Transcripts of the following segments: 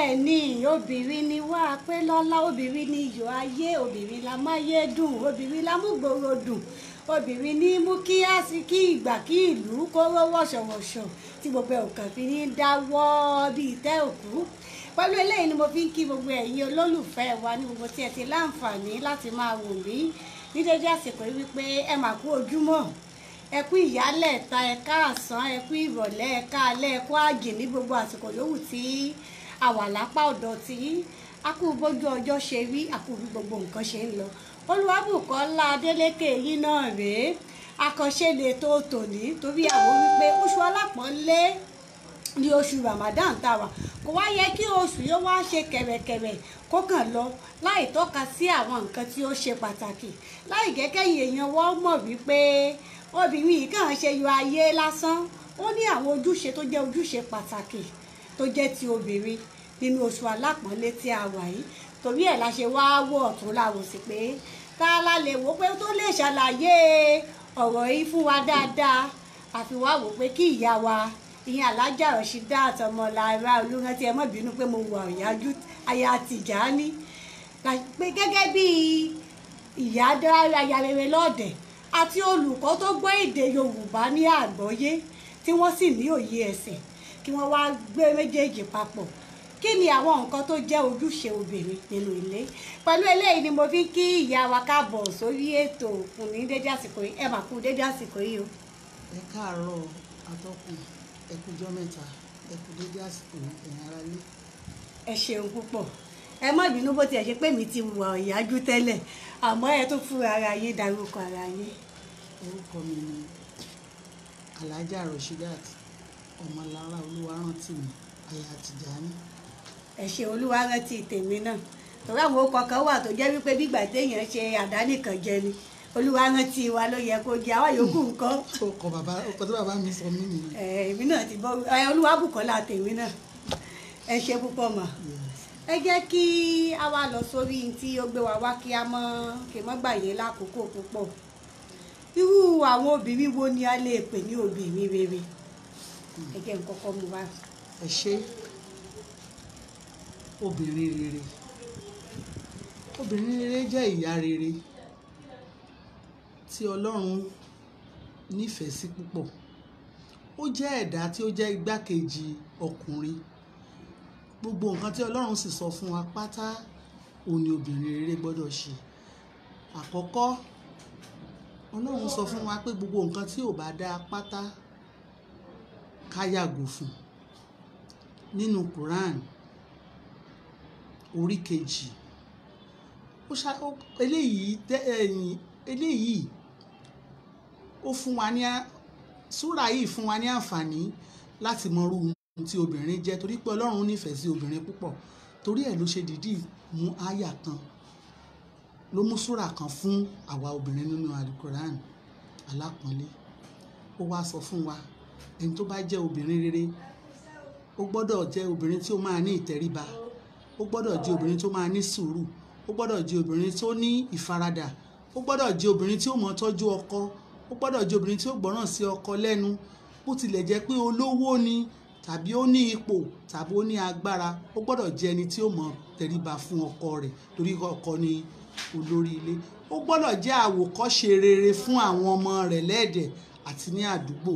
bẹ́ẹ̀ ni obìnrin ni wá pé lọ́lá, obìnrin ni iyọ̀ ayé, obìnrin la máyé dùn, obìnrin la mú gbòòrò dùn, obìnrin ní mú kí á sí kí ìgbà kí ìlú kóró wọ̀ṣọ̀wọ̀ṣọ̀ tí gbogbo ọ̀kàn fi ní dáwọ́ bíi tẹ́ òkú. Pẹ̀lú eléyìí ni mo fi ń kí gbogbo ẹ̀yin olólùfẹ́ wa ní gbogbo tí ẹ ti láǹfààní láti máa wò mí ní dédé àsìkò yìí wípé ẹ mà kú ojúmọ́, ẹ kú ìyálẹ̀ta, ẹ káàsán, ẹ kú ìrọ̀lẹ́, ẹ káalẹ́, ẹ kú àjìn ní gbogbo àsìkò yòówù tí a wà lápá ọ̀dọ̀ tí a kú bójú ọjọ́ ṣe rí, a kú bí gbogbo nǹkan ṣe ń lọ. Olúwabùkọ́lá Adélékè yìí náà rèé, àkànṣe lè tó tòní torí àwọn wípé oṣù alápọ̀nlé ní oṣù Ramadan tá a wà, kò wá yẹ kí oṣù yóò wá ṣe kẹ̀rẹ̀kẹ̀rẹ̀ kó kàn lọ láì tọ́ka sí àwọn nǹkan tí ó ṣe pàtàkì, láì gẹ́gẹ́yìn èèyàn wọ́n mọ̀ wípé obìnrin yìí kàn ṣe yọ ayé lásán, ó ní àwọn ojúṣe tó jẹ́ ojúṣe pàtàkì tó jẹ́ ti obìnrin nínú oṣù alápọ̀nlé tí a wà yìí. Torí ẹ̀ la ṣe wá wọ̀ ọ̀tún láwọ̀ sí pé tá a la lè wò pé tó lè ṣàlàyé ọ̀rọ̀ yìí fún wa dáadáa, àfi wá wò pé kí ìyá wa ìyẹn Alájà Rasheedat Ọmọlára Olúrántí, ẹ má bínú pé mo wà ọ̀yájú aya Tìjání, pé gẹ́gẹ́ bí ìyá dára aya rere lọ́ọ̀dẹ̀ àti olùkọ́ tó gbọ́ èdè Yorùbá ní àgbọ́yé tí wọ́n sì ní òye ẹ̀sìn, kí wọ́n wá gbé méjèèjì papọ̀. Kí ni àwọn nǹkan tó jẹ́ ojúṣe obìnrin nínú ilé? Pẹ̀lú eléyìí ni mo fi kí ìyá wa káàbọ̀ sórí ètò fún ní dédé àsìkò yìí. Ẹ mà kú dédé àsìkò yìí o. Ẹ káàárọ̀ atọ́kùn, ẹ kújọ́ mẹ́ta, ẹ kú dédé àsìkò ẹ̀yin ará ilé. Ẹ ṣeun púpọ̀. Ẹ má bínú bó tiẹ̀ ṣe pé mi ti wà ọ̀yájú tẹ́lẹ̀, àmọ́ ẹ tó fún ara yín dárúkọ ara yín. Orúkọ mi ni Alájà Rasheedat Ọmọlára Olúwarántìmí aya Tìjání. Ẹ ṣe Olúwarántí tèmi náà, torí àwọn orúkọ kan wà tó jẹ́ wípé bígbà téèyàn ṣe àdánìkan jẹ ni. Olúwarántí wa ló yẹ kó jẹ, àwa yòókù nǹkan. Ọkọ tó bàbá mi sọ mí nìyẹn. Èmi náà ti bọ́ Olúwabùkọ́lá tèmi náà. Ẹ ṣe púpọ̀ mà. Ẹ jẹ́ kí a wá lọ sórí tí ó gbé wa wá kí a mọ́ gbà yẹn lákòókò púpọ̀. Irú àwọn obìnrin wo ni a lè pè ní obìnrin rere? Ẹ jẹ́ n kọ́kọ́ mú wá. Ẹ ṣé. Obìnrin rere. Obìnrin rere jẹ́ ìyá rere tí Ọlọ́run nífẹ̀ẹ́ sí púpọ̀. Ó jẹ́ ẹ̀dá tí ó jẹ́ igbákejì ọkùnrin. Gbogbo nǹkan tí Ọlọ́run sì sọ fún wa pátá òun ni obìnrin rere gbọ́dọ̀ ṣe. Àkọ́kọ́, Ọlọ́run sọ fún wa pé gbogbo nǹkan tí ò bá dáa pátá ká yàgò fún. Nínú Quran orí kejì, eléyìí ó fún wa ní súrà yìí fún wa ní àǹfààní láti mọ irú ohun tí obìnrin jẹ́, torí pé Ọlọ́run nífẹ̀ẹ́ sí obìnrin púpọ̀. Torí ẹ̀ ló ṣe dìídì mú àyà kan, ló mú súrà kan fún àwa obìnrin nínú Al-Quran alápọ̀nlé. Ó wá sọ fún wa ẹni tó bá jẹ́ obìnrin rere ó gbọ́dọ̀ jẹ́ obìnrin tí ó máa ní ìtẹríba, ó gbọ́dọ̀ jẹ́ obìnrin tó máa ní sùúrù, ó gbọ́dọ̀ jẹ́ obìnrin tó ní ìfaradà, ó gbọ́dọ̀ jẹ́ obìnrin tí ó mọ̀ tọ́jú ọkọ, ó gbọ́dọ̀ jẹ́ obìnrin tí ó gbọ́ràn sí ọkọ lẹ́nu. Bó tilẹ̀ jẹ́ pé olówó ni tàbí ó ní ipò tàbí ó ní agbára, ó gbọ́dọ̀ jẹ́ ẹni tí ó mọ̀ tẹríba fún ọkọ rẹ̀ torí ọkọ ni olórí ilé. Ó gbọ́dọ̀ jẹ́ àwòkọ́ṣe rere fún àwọn ọmọ rẹ̀ lẹ́ẹ̀dẹ̀ àti ní àdúgbò.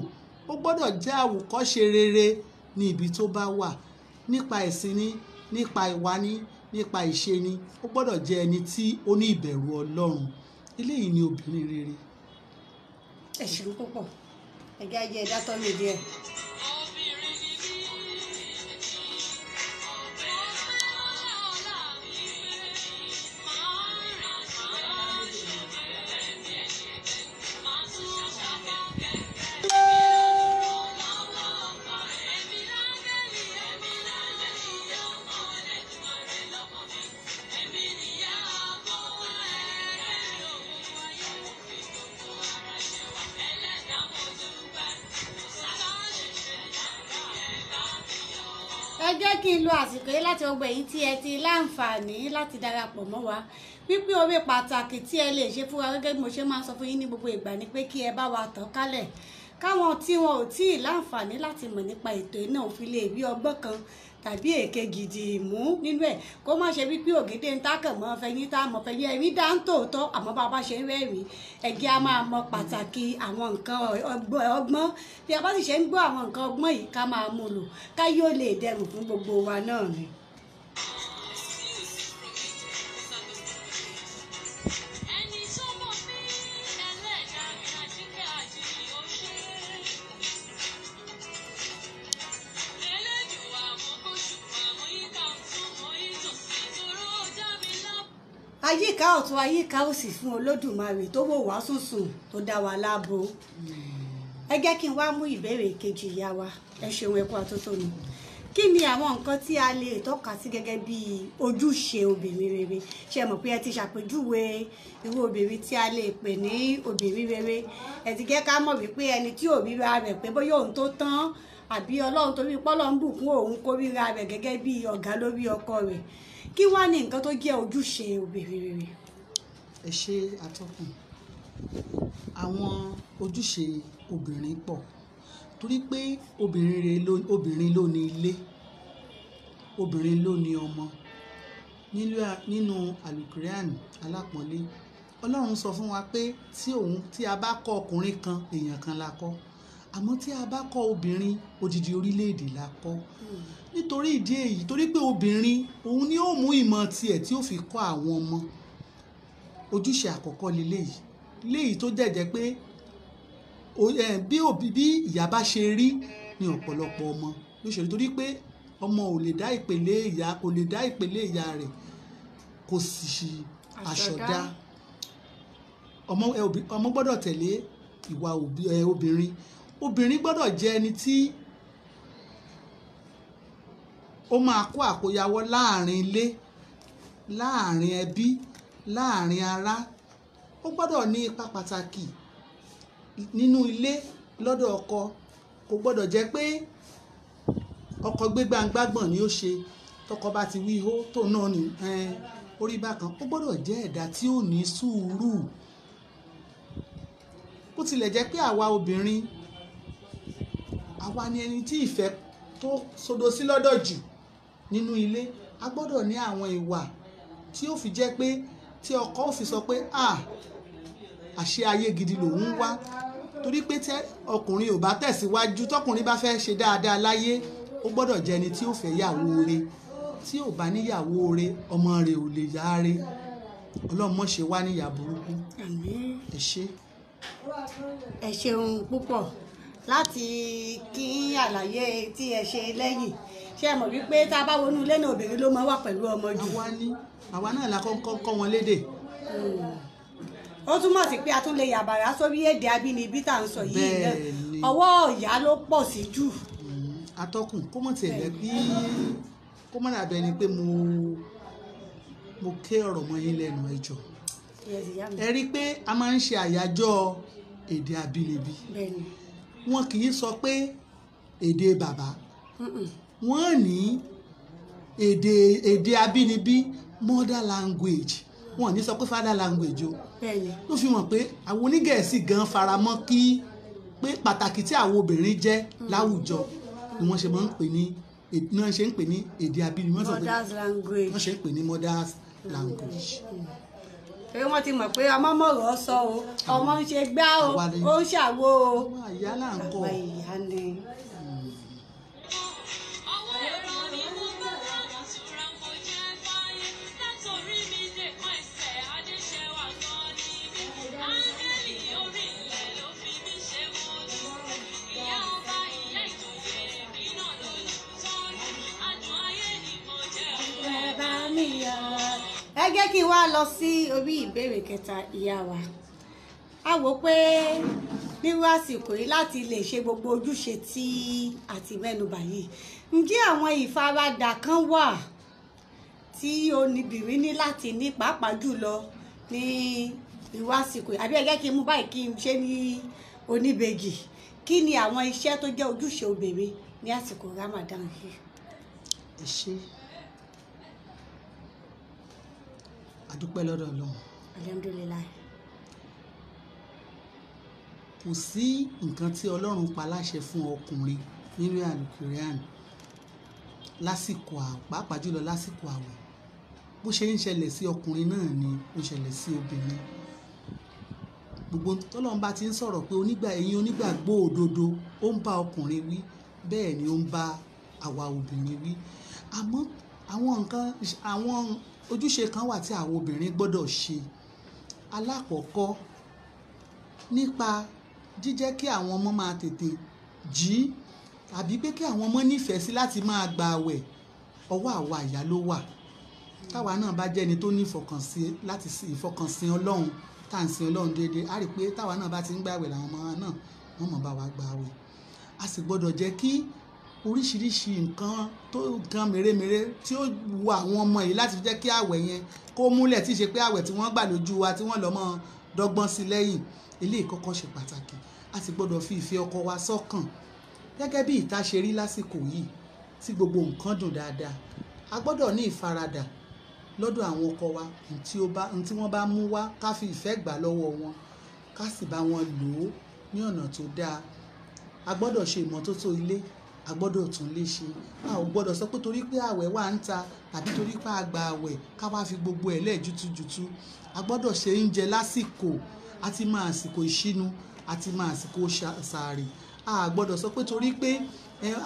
Ó gbọ́dọ̀ jẹ́ àwòkọ́ṣe rere ní ibi tó bá wà, nípa ẹ̀sìn ni, nípa ìwà ni, nípa ìṣe ni. Ó gbọ́dọ̀ jẹ́ ẹni tí ó ní ìbẹ̀rù Ọlọ́run. Eléyìí ni obìnrin rere. Ẹ ṣeun púpọ̀. Ẹ jẹ́ ajẹ́ dátọ́ mi díẹ̀. Ẹ jẹ́ kí n lo àsìkò yìí láti ọgbà èyí tí ẹ ti láǹfààní láti darapọ̀ mọ́ wa wípé oore pàtàkì tí ẹ lè ṣe fún wa gẹ́gẹ́ bí mo ṣe máa ń sọ fún yín ní gbogbo ìgbà ni pé kí ẹ bá wa tàn kálẹ̀ káwọn tí wọn ò tí ì láǹfààní láti mọ̀ nípa ètò iná òfin lè rí ọgbọ́n kan tàbí èkejì dì mú nínú ẹ̀, kó má ṣe wípé ògèdè ń tákàn mọ́ fẹ̀yìn tá mọ́ fẹ̀yìn ẹ̀rí dá ń tòótọ́, àmọ́ bá a bá ṣe ń rẹ́rìn ẹ̀gẹ́ a máa mọ pàtàkì àwọn nǹkan ọgbọ́n. Bí a bá sì ṣe ń gbọ́ àwọn nǹkan ọgbọ́n yìí ká máa mú lò ká yóò lè dẹrùn fún gbogbo wa náà ni. Àyíká ọ̀tún àyíká òsì fún Olódùmarè tó wò wá sùnsùn tó dá wa lábo. Ẹ jẹ́ kí n wá mú ìbéèrè kejì ìyá wa, ẹ ṣeun ẹ kú atótónu. Kí ni àwọn nǹkan tí a lè tọ́ka sí gẹ́gẹ́ bí ojúṣe obìnrin rere? Ṣé mọ̀ pé ẹ ti ṣàpèjúwe irú obìnrin tí a lè pè ní obìnrin rere, ẹ ti jẹ́ ká mọ̀ wípé ẹni tí ò ríra rẹ̀ pé bóyá òun tó tán àbí Ọlọ́run torí pọ́lọ́ ń bùkún òun kó ríra rẹ̀ gẹ́gẹ́ bí ọ̀gá lórí ọkọ rẹ̀. Kí wá ní nǹkan tó jẹ́ ojúṣe obìnrin rere? Ẹ ṣe atọ́kùn. Àwọn ojúṣe obìnrin pọ̀ torí pé obìnrin ló ní ilé, obìnrin ló ní ọmọ. Nínú àlùkùránì alápọ̀nlé Ọlọ́run sọ fún wa pé tí a bá kọ́ ọkùnrin kan èèyàn kan la kọ́, àmọ́ tí a bá kọ́ obìnrin odidi orílẹ̀-èdè la kọ́. Nítorí ìdí èyí, torí pé obìnrin òun ni ó mú ìmọ̀ tiẹ̀ tí ó fi kọ́ àwọn ọmọ. Ojúṣe àkọ́kọ́ léyìí tó jẹ́ pé bí ìyá bá ṣe rí ni ọ̀pọ̀lọpọ̀ ọmọ ló ṣe rí, torí pé ọmọ ò lè dá ìpele ìyá rẹ̀ kò sì àṣọdá. Ọmọ gbọ́dọ̀ tẹ̀lé ìwà obìnrin gbọ́dọ̀ jẹ́ ẹni tí ó máa kó àkóyawọ́ láàrin ilé, láàrin ẹbí, láàrin ará. Ó gbọ́dọ̀ ní ipa pàtàkì nínú ilé lọ́dọ̀ ọkọ. Kò gbọ́dọ̀ jẹ́ pé ọkọ gbé gbàǹgbàgbọ̀n ni ó ṣe, tọkọ bá ti wí hó tó náà ní orí bákan. Ó gbọ́dọ̀ jẹ́ ẹ̀dá tí ó ní sùúrù. Bó tilẹ̀ jẹ́ pé àwa obìnrin, àwa ni ẹni tí ìfẹ́ tó sodo sí lọ́dọ̀ jù nínú ilé. A gbọ́dọ̀ ní àwọn ìwà tí ó fi jẹ́ pé tí ọkọ ó fi sọ pé àṣẹ ayé gidi lòun ń wá. Torí pé tí ọkùnrin ò bá tẹ̀síwájú, tọkùnrin bá fẹ́ ṣe dáadáa láyé, ó gbọ́dọ̀ jẹ́ ẹni tí ó fẹ́ yàwó rẹ̀. Tí ò bá níyàwó rẹ̀, ọmọ rẹ̀ ò lè yá rẹ̀. Ọlọ́run mọ̀ ṣe wá níyà burúkú. Àmín. Ẹ ṣé. Ẹ ṣeun púpọ̀ láti kí àlàyé tí ẹ ṣe lẹ́yìn. Ṣé ẹ mọ̀ wípé tá a bá wọnú ilé náà obìnrin ló máa wà pẹ̀lú ọmọ jù? Àwa náà la kọ́ wọn lédè. Ó túmọ̀ sí pé a tún lè yàbàrá sórí èdè abínibí tá à ń sọ yìí náà. Ọwọ́ ìyá ló pọ̀ sí jù. Atọ́kùn kó mọ̀ tiẹ̀ jẹ́ bí kó mọ̀ dàbí ẹni pé mo ké ọ̀rọ̀ mọ́ yín lẹ́nu ẹjọ́. Ẹ rí i pé a máa ń ṣe àyájọ́ èdè abínibí. Wọn kì í sọ pé èdè bàbá. Wọ́n ní èdè abínibí, mother language. Wọ́n ní sọ pé father language o. Ló fi mọ̀ pé àwọn onígẹ̀ẹ́sì gan faramọ́ pé pàtàkì tí àwọn obìnrin jẹ́ láwùjọ ni wọ́n ṣe máa ń pè ní èdè abínibí. Wọ́n ṣe ń pè ní mother's language. Pé wọ́n ti mọ̀ pé ọmọ mọ̀rọ̀ sọ o, ọmọ ń ṣe gbá o, ó ń ṣàwo o. Àwọn ìyá là ń kọ́. Àwọn ìyá ni. Ẹ jẹ́ kí n wá lọ sí orí ìbéèrè kẹta ìyá wa. A wò pé nírú àsìkò yìí láti lè ṣe gbogbo ojúṣe tí a ti mẹ́nubà yìí, ǹjẹ́ àwọn ìfaradà kan wà tí oníbìnrin ní láti ní pàápàá jùlọ ní irú àsìkò yìí? Àbí ẹ jẹ́ kí n mú báyìí kí n ṣe ní oníbejì. Kí ni àwọn iṣẹ́ tó jẹ́ ojúṣe obìnrin ní àsìkò Ramadan yìí? Ẹ ṣé. A dúpẹ́ lọ́dọ̀ Ọlọ́run. Alhamdulillah. kò sí nǹkan tí Ọlọ́run pa láṣẹ fún ọkùnrin nínú àlùkùránì lásìkò pàápàá jùlọ lásìkò àwẹ̀. Bó ṣe ń ṣẹlẹ̀ sí ọkùnrin náà ni ó ṣẹlẹ̀ sí obìnrin. Gbogbo tọ́lọ́run bá ti ń sọ̀rọ̀ pé ẹ̀yin onígbàgbọ́ òdodo, ó ń bá ọkùnrin wí, bẹ́ẹ̀ ni ó ń bá àwa obìnrin wí. Àmọ́ àwọn ojúṣe kan wà tí àwọn obìnrin gbọ́dọ̀ ṣe. Alákọ̀ọ́kọ́, nípa jíjẹ́ kí àwọn ọmọ máa tètè jí tàbí pé kí àwọn ọmọ nífẹ̀ẹ́ sí láti máa gba àwẹ̀, ọwọ́ àwa ìyá ló wà. Táwa náà bá jẹ́ ẹni tó ní ìfọkànsìn Ọlọ́run, tá à ń sin Ọlọ́run déédéé, a rí pé táwa náà bá ti ń gbààwẹ̀ làwọn ọmọ náà wọ́n mọ̀ bá wa gba àwẹ̀. A sì gbọ́dọ̀ jẹ́ kí oríṣiríṣi nǹkan mèremère tí ó wu àwọn ọmọ yìí láti jẹ́ kí àwẹ̀ yẹn kó múlẹ̀, tí í ṣe pé àwẹ̀ tí wọ́n gbà lójú wa tí wọ́n lọ́ mọ́ dọ́gbọ́n sí lẹ́yìn. Eléyìí kọ́kọ́ ṣe pàtàkì. A sì gbọ́dọ̀ fi ìfẹ́ ọkọ wa sọ́kàn. Gẹ́gẹ́ bí ìta ṣe rí lásìkò yìí tí gbogbo nǹkan dùn dáadáa, a gbọ́dọ̀ ní ìfaradà lọ́dọ̀ àwọn ọkọ wa. Ohun tí wọ́n bá mú wá, ká fi ìfẹ́ gbà lọ́wọ́ wọn, ká sì bá wọn lò ó ní ọ̀nà tó dáa. A gbọ́dọ̀ ṣe ìmọ́tótó ilé, a gbọ́dọ̀ tún lé ṣe. A ò gbọ́dọ̀ sọ pé torí pé àwẹ̀ wà ń ta tàbí torí pé a gba àwẹ̀ ká wá fi gbogbo ẹ̀ lẹ̀ jútújútú. A gbọ́dọ̀ ṣe oúnjẹ lásìkò, àti máa àsìkò ìṣínu, àti máa àsìkò sàárì. A gbọ́dọ̀ sọ pé torí pé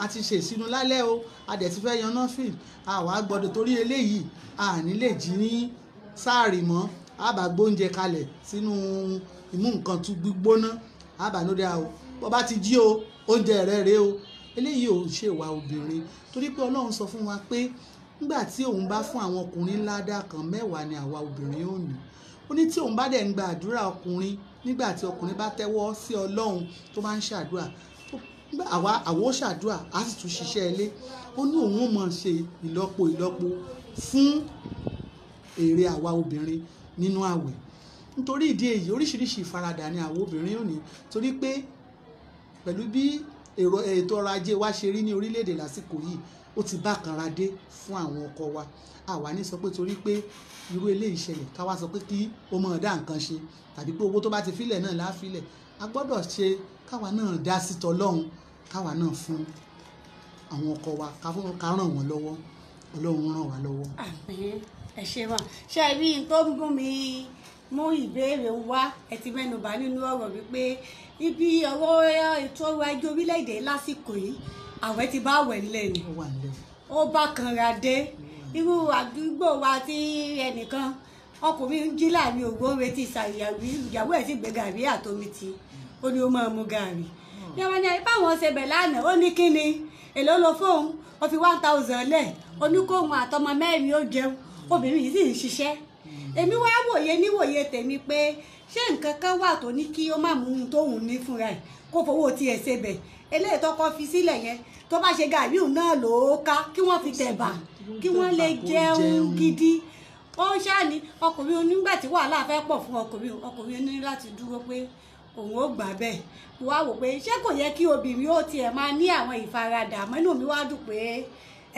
a ti ṣe ìṣínu lálẹ́ o, a dẹ̀ ti fẹ́ yan nọ́fìl, a wá gbọ́dọ̀ torí eléyìí a ní lè jí ní sàárì mọ́. A bá gbóúnjẹ kalẹ̀ sínú ìmú nǹkan tún gbígbóná, a bá lóde o, bó bá ti jí o, oúnjẹ rẹ̀ rèé o. Eléyìí ò ṣe ìwà obìnrin, torí pé Ọlọ́run sọ fún wa pé nígbà tí òun bá fún àwọn ọkùnrin ládàá kan, 10 ni àwa obìnrin ò ní. Ó ní tí òun bá dẹ̀ ń gba àdúrà ọkùnrin, nígbà tí ọkùnrin bá tẹ́wọ́ sí Ọlọ́run tó bá ń ṣàdúrà, àwa ó ṣàdúrà, a sì tún ṣiṣẹ́ ilé. Ó ní òun ó máa ṣe ìlọ́po fún èrè àwa obìnrin nínú àwẹ̀. Nítorí ìdí èyí, oríṣiríṣi ìfaradà ni àwa obìnrin ò ní, torí pé pẹ̀lú bí ètò ọrọ̀ ajé wa ṣe rí ní orílẹ̀-èdè lásìkò yìí, ó ti bá kanra dé fún àwọn ọkọ wa. Àwa ní sọ pé torí pé irú eléyìí ṣẹlẹ̀ ká wá sọ pé kí ó máa dá nǹkan ṣe, tàbí pé owó tó bá ti fílẹ̀ náà láfílẹ̀. A gbọ́dọ̀ ṣe káwa náà dá sí t'Ọlọ́run, káwa náà fún àwọn ọkọ wa, ká ràn wọ́n lọ́wọ́. Ọlọ́run ràn wá lọ́wọ́. Àmín. Ẹ ṣé wá. Ṣé ẹ rí tó ń gún mi mú ìbéèrè wá, ẹ ti mẹ́nubà nínú ọ̀rọ̀ wípé ibi ọ̀rọ̀ ètò ọrọ̀ ajé orílẹ̀-èdè lásìkò yìí, àwẹ̀ ti bá àwẹ̀ ńlẹ̀ ni. Ó bá kanra dé. Irú àdúgbò wa tí ẹnìkan ọkùnrin ń jí láàrin ògbó retí ìyàwó ẹ̀ sì gbé gàrí àtomi tí ó ní ó máa mu gàrí. Ní àwọn ẹni báwọn ṣe bẹ̀ lánàá, ó ní kíni èló lo fóun, ó fi 1000 lẹ̀, ó ní kóun àtọmọ 4 ó jẹun, obìnrin yìí sì ń ṣiṣẹ́. Èmi wá wòye níwòye tèmi pé ṣé nǹkan kan wà tó ní kí ó má mú un tóun ní fúnra ẹ̀ kó fowó tiẹ̀ ṣe bẹ̀. Eléyìí tó kọ́ fi sílẹ̀ yẹn tó bá ṣe gàrí òun náà ló ká kí wọ́n fi tẹ̀bà kí wọ́n lè jẹun gidi. Ó ṣáàní ọkùnrin onígbà tí wàhálà fẹ́ pọ̀ fún ọkùnrin ní láti dúró pé òun ó gbà bẹ́ẹ̀. Mo wá wò pé ṣé kò yẹ kí obìnrin ó tiẹ̀ máa ní àwọn ìfaradà. Mẹ́nu mi wá dùn pé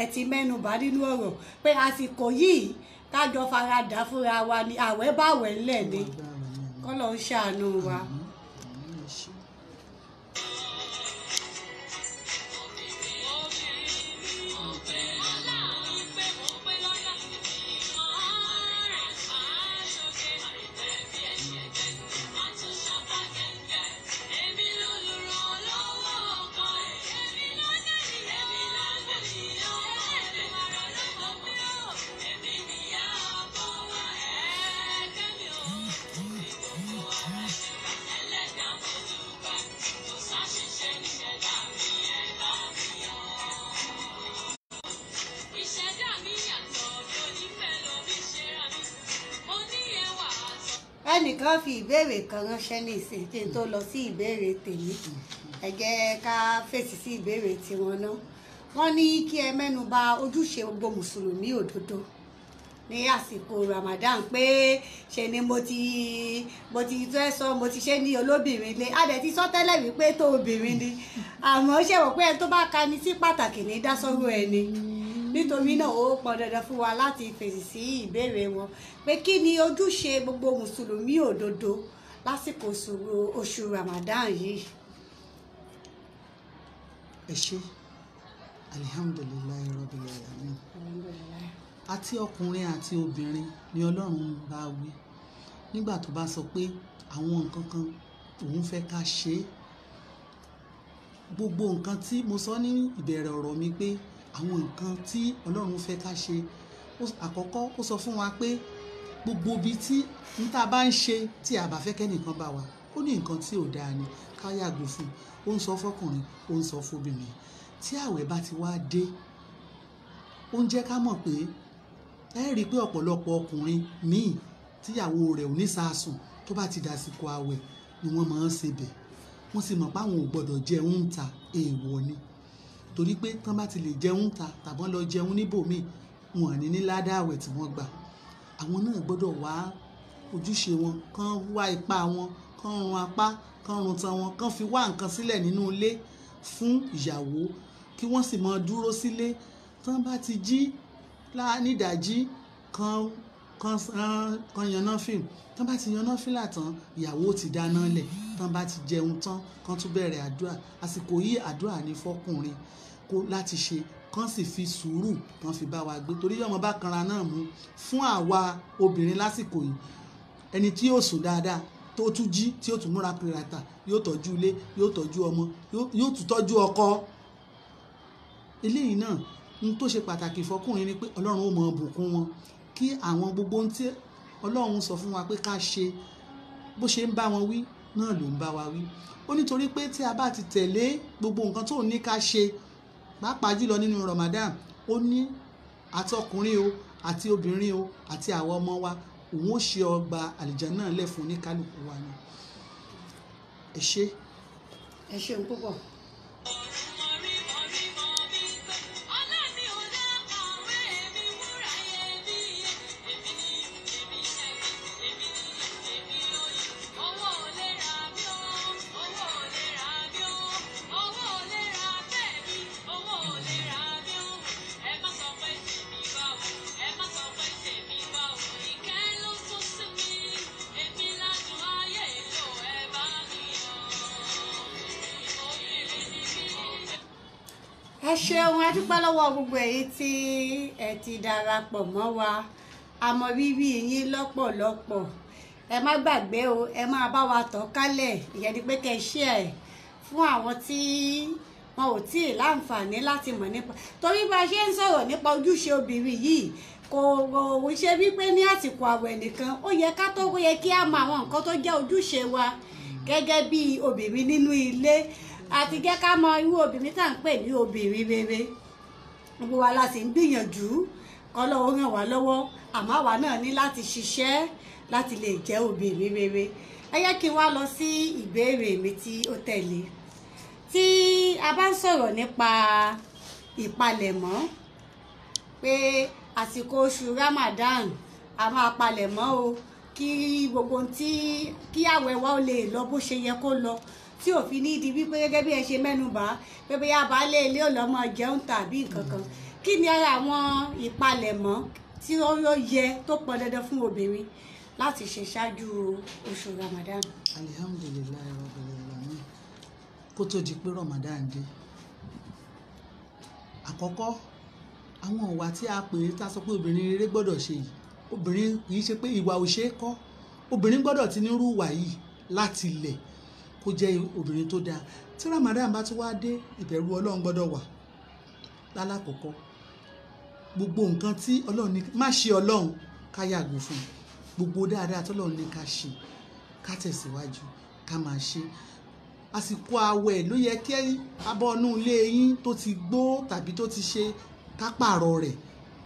ẹ ti mẹ́nu bà nínú ọ̀rọ̀ pé àsìkò yìí kájọ faradà fúnra wa ni àwẹ̀ bá àwẹ̀ ńlẹ̀ ni. K'Ọlọ́run ṣàánú wa. Ẹnìkan fi ìbéèrè kan ránṣẹ́ ní ìsìn tí n tó lọ sí ìbéèrè tèmi. Ẹ jẹ́ ká fèsì sí ìbéèrè tiwọn náà. Wọ́n ní kí ẹ mẹ́nu bà ojúṣe gbogbo mùsùlùmí òdodo ní àsìkò Ramadan pé ṣe ni mo ti fẹ́ sọ, mo ti ṣe ní olóbìnrin lé. A dẹ̀ ti sọ tẹ́lẹ̀ wípé tó obìnrin ni, àmọ́ ṣe wò pé ẹni tó bá ka ni sí pàtàkì ní dásọ́rọ̀ ẹni. Nítorí náà ó pọn dandan fún wa láti fèsì sí ìbéèrè wọn pé kí ni ojúṣe gbogbo mùsùlùmí òdodo lásìkò oṣù Ramadan yìí. ẹ ṣé alihamdulilayi rabbil alamin. àti ọkùnrin àti obìnrin ni Ọlọ́run bá wí nígbà tó bá sọ pé àwọn nǹkan kan òun fẹ́ ká ṣe é. Gbogbo nǹkan tí mo sọ ní ìbẹ̀rẹ̀ ọ̀rọ̀ mi pé àwọn nǹkan tí Ọlọ́run fẹ́ ká ṣe, àkọ́kọ́ ó sọ fún wa pé gbogbo ibi tí n ta bá ń ṣe tí a bá fẹ́ kẹ́nìkan bá wa, ó ní nǹkan tí ò dáa ni ká yàgò fún. Ó ń sọ fọkùnrin, ó ń sọ fóbìnrin. Tí àwẹ̀ bá ti wá dé, ó ń jẹ́ ká mọ̀ pé ẹ rí i pé ọ̀pọ̀lọpọ̀ ọkùnrin míì tíyàwó rẹ̀ ò ní sàásùn tó bá ti dàsìkò àwẹ̀ ni wọ́n máa ń ṣe bẹ̀. Wọ́n sì mọ̀ pé àwọn ò gbọ́dọ̀ jẹun ń ta, èèwọ̀ ni. Torí pé tán bá ti lè jẹun ń ta tàbí lọ jẹun níbòmíì, wọn ò ní ládàá àwẹ̀ tí wọ́n gbà. Àwọn náà gbọ́dọ̀ wá ojúṣe wọn, kán wá ipá wọn, kán run apá, kán run tan wọn, kán fi wá nǹkan sílẹ̀ nínú ilé fún ìyàwó kí wọ́n sì máa dúró sílé. Tán bá ti jí nídàájí kan yanná fíìmù. Tán bá ti yanná fílà tán, ìyàwó ti dáná lẹ̀. Tán bá ti jẹun tán, kán tún bẹ̀rẹ̀ àdúrà. Àsìkò yìí àdúrà ni fọkùnrin láti ṣe, kán sì fi sùúrù kán fi bá wa gbé. Torí ọmọ bá kanra náà mú fún àwa obìnrin lásìkò yìí. Ẹni tí yóò sùn dáadáa tó tún jí tí yóò tún múra pìràtà, yóò tọ́jú ilé, yóò tọ́jú ọmọ, yóò tún tọ́jú ọkọ. Eléyìí náà n tó ṣe pàtàkì fọkùnrin ni pé Ọlọ́run ó mọ bùkún wọn kí àwọn gbogbo ohun tí Ọlọ́run sọ fún wa pé ká ṣe bó ṣe ń bá wọn wí náà ló ń bá wa wí. Ó nítorí pé tí a bá ti tẹ̀lé gbogbo nǹkan tó ní ká ṣe, pàápàá jùlọ nínú Ramadan, ó ní àtọkùnrin o àti obìnrin o àti àwọn ọmọ wa, òun ó ṣe ọgbà àlìjánnà lẹ̀ fún oníkálukú wa ni. Ẹ ṣé. Ẹ ṣeun púpọ̀. Ẹ ṣeun, a dúpẹ́ lọ́wọ́ gbogbo èyí tí ẹ ti darapọ̀ mọ́ wa. A mọ rírì yín lọ́pọ̀lọpọ̀. Ẹ má gbàgbé o, ẹ máa bá wa tàn kálẹ̀. Ìyẹn ni pé kẹ́ share ẹ̀ fún àwọn tí wọn ò tí ì láǹfààní láti mọ̀ nípa. Torí bá a ṣe ń sọ̀rọ̀ nípa ojúṣe obìnrin yìí, kò ṣe wípé ní àsìkò àwẹ̀ nìkan. Ó yẹ kí á mọ àwọn nǹkan tó jẹ́ ojúṣe wa gẹ́gẹ́ bí obìnrin nínú ilé. Àti jẹ́ ká mọ irú obìnrin tá à ń pè ní obìnrin rere. Gbogbo wa la sì ń gbìyànjú k'Ọlọ́run ràn wá lọ́wọ́, àmọ́ àwa náà ní láti ṣiṣẹ́ láti lè jẹ́ obìnrin rere. Ẹ yẹ kí n wá lọ sí ìbéèrè mi tí ó tẹ̀lé. Tí a bá ń sọ̀rọ̀ nípa ìpalẹ̀mọ́ pé àsìkò oṣù Ramadan a máa palẹ̀mọ́ o kí gbogbo kí àwẹ̀ wa ó lè lọ bó ṣe yẹ kó lọ, tí ò fi ní di wípé gẹ́gẹ́ bí ẹ ṣe mẹ́nubà pé bóyá baálé ilé ò lọ́mọ jẹun tàbí nǹkan kan. Kí ni ara àwọn ìpalẹ̀mọ́ tí ó yẹ tó pọn dandan fún obìnrin láti ṣe ṣáájú oṣù Ramadan? Alihamdulilayi rabbil alamin. Kó tó di pé Ramadan dé, àkọ́kọ́ àwọn ìwà tí a pè é tá a sọ pé obìnrin rere gbọ́dọ̀ ṣe yìí, obìnrin kì í ṣe pé ìwà ò ṣe é kọ́. Obìnrin gbọ́dọ̀ ti nírú ìwà yìí láti ilẹ̀ kó jẹ́ obìnrin tó dáa. Tí Ramadan bá tún wá dé, ìbẹ̀rù Ọlọ́run gbọ́dọ̀ wà lálákọ̀ọ́kọ́. Gbogbo nǹkan tí Ọlọ́run ní má ṣe Ọlọ́run ká yàgò fún. Gbogbo dáadáa tí Ọlọ́run ní ká ṣe ká tẹ̀síwájú ká máa ṣe. Àsìkò àwẹ̀ ló yẹ kí abọ́nú ilé yín tó ti gbó tàbí tó ti ṣe ká pààrọ̀ rẹ̀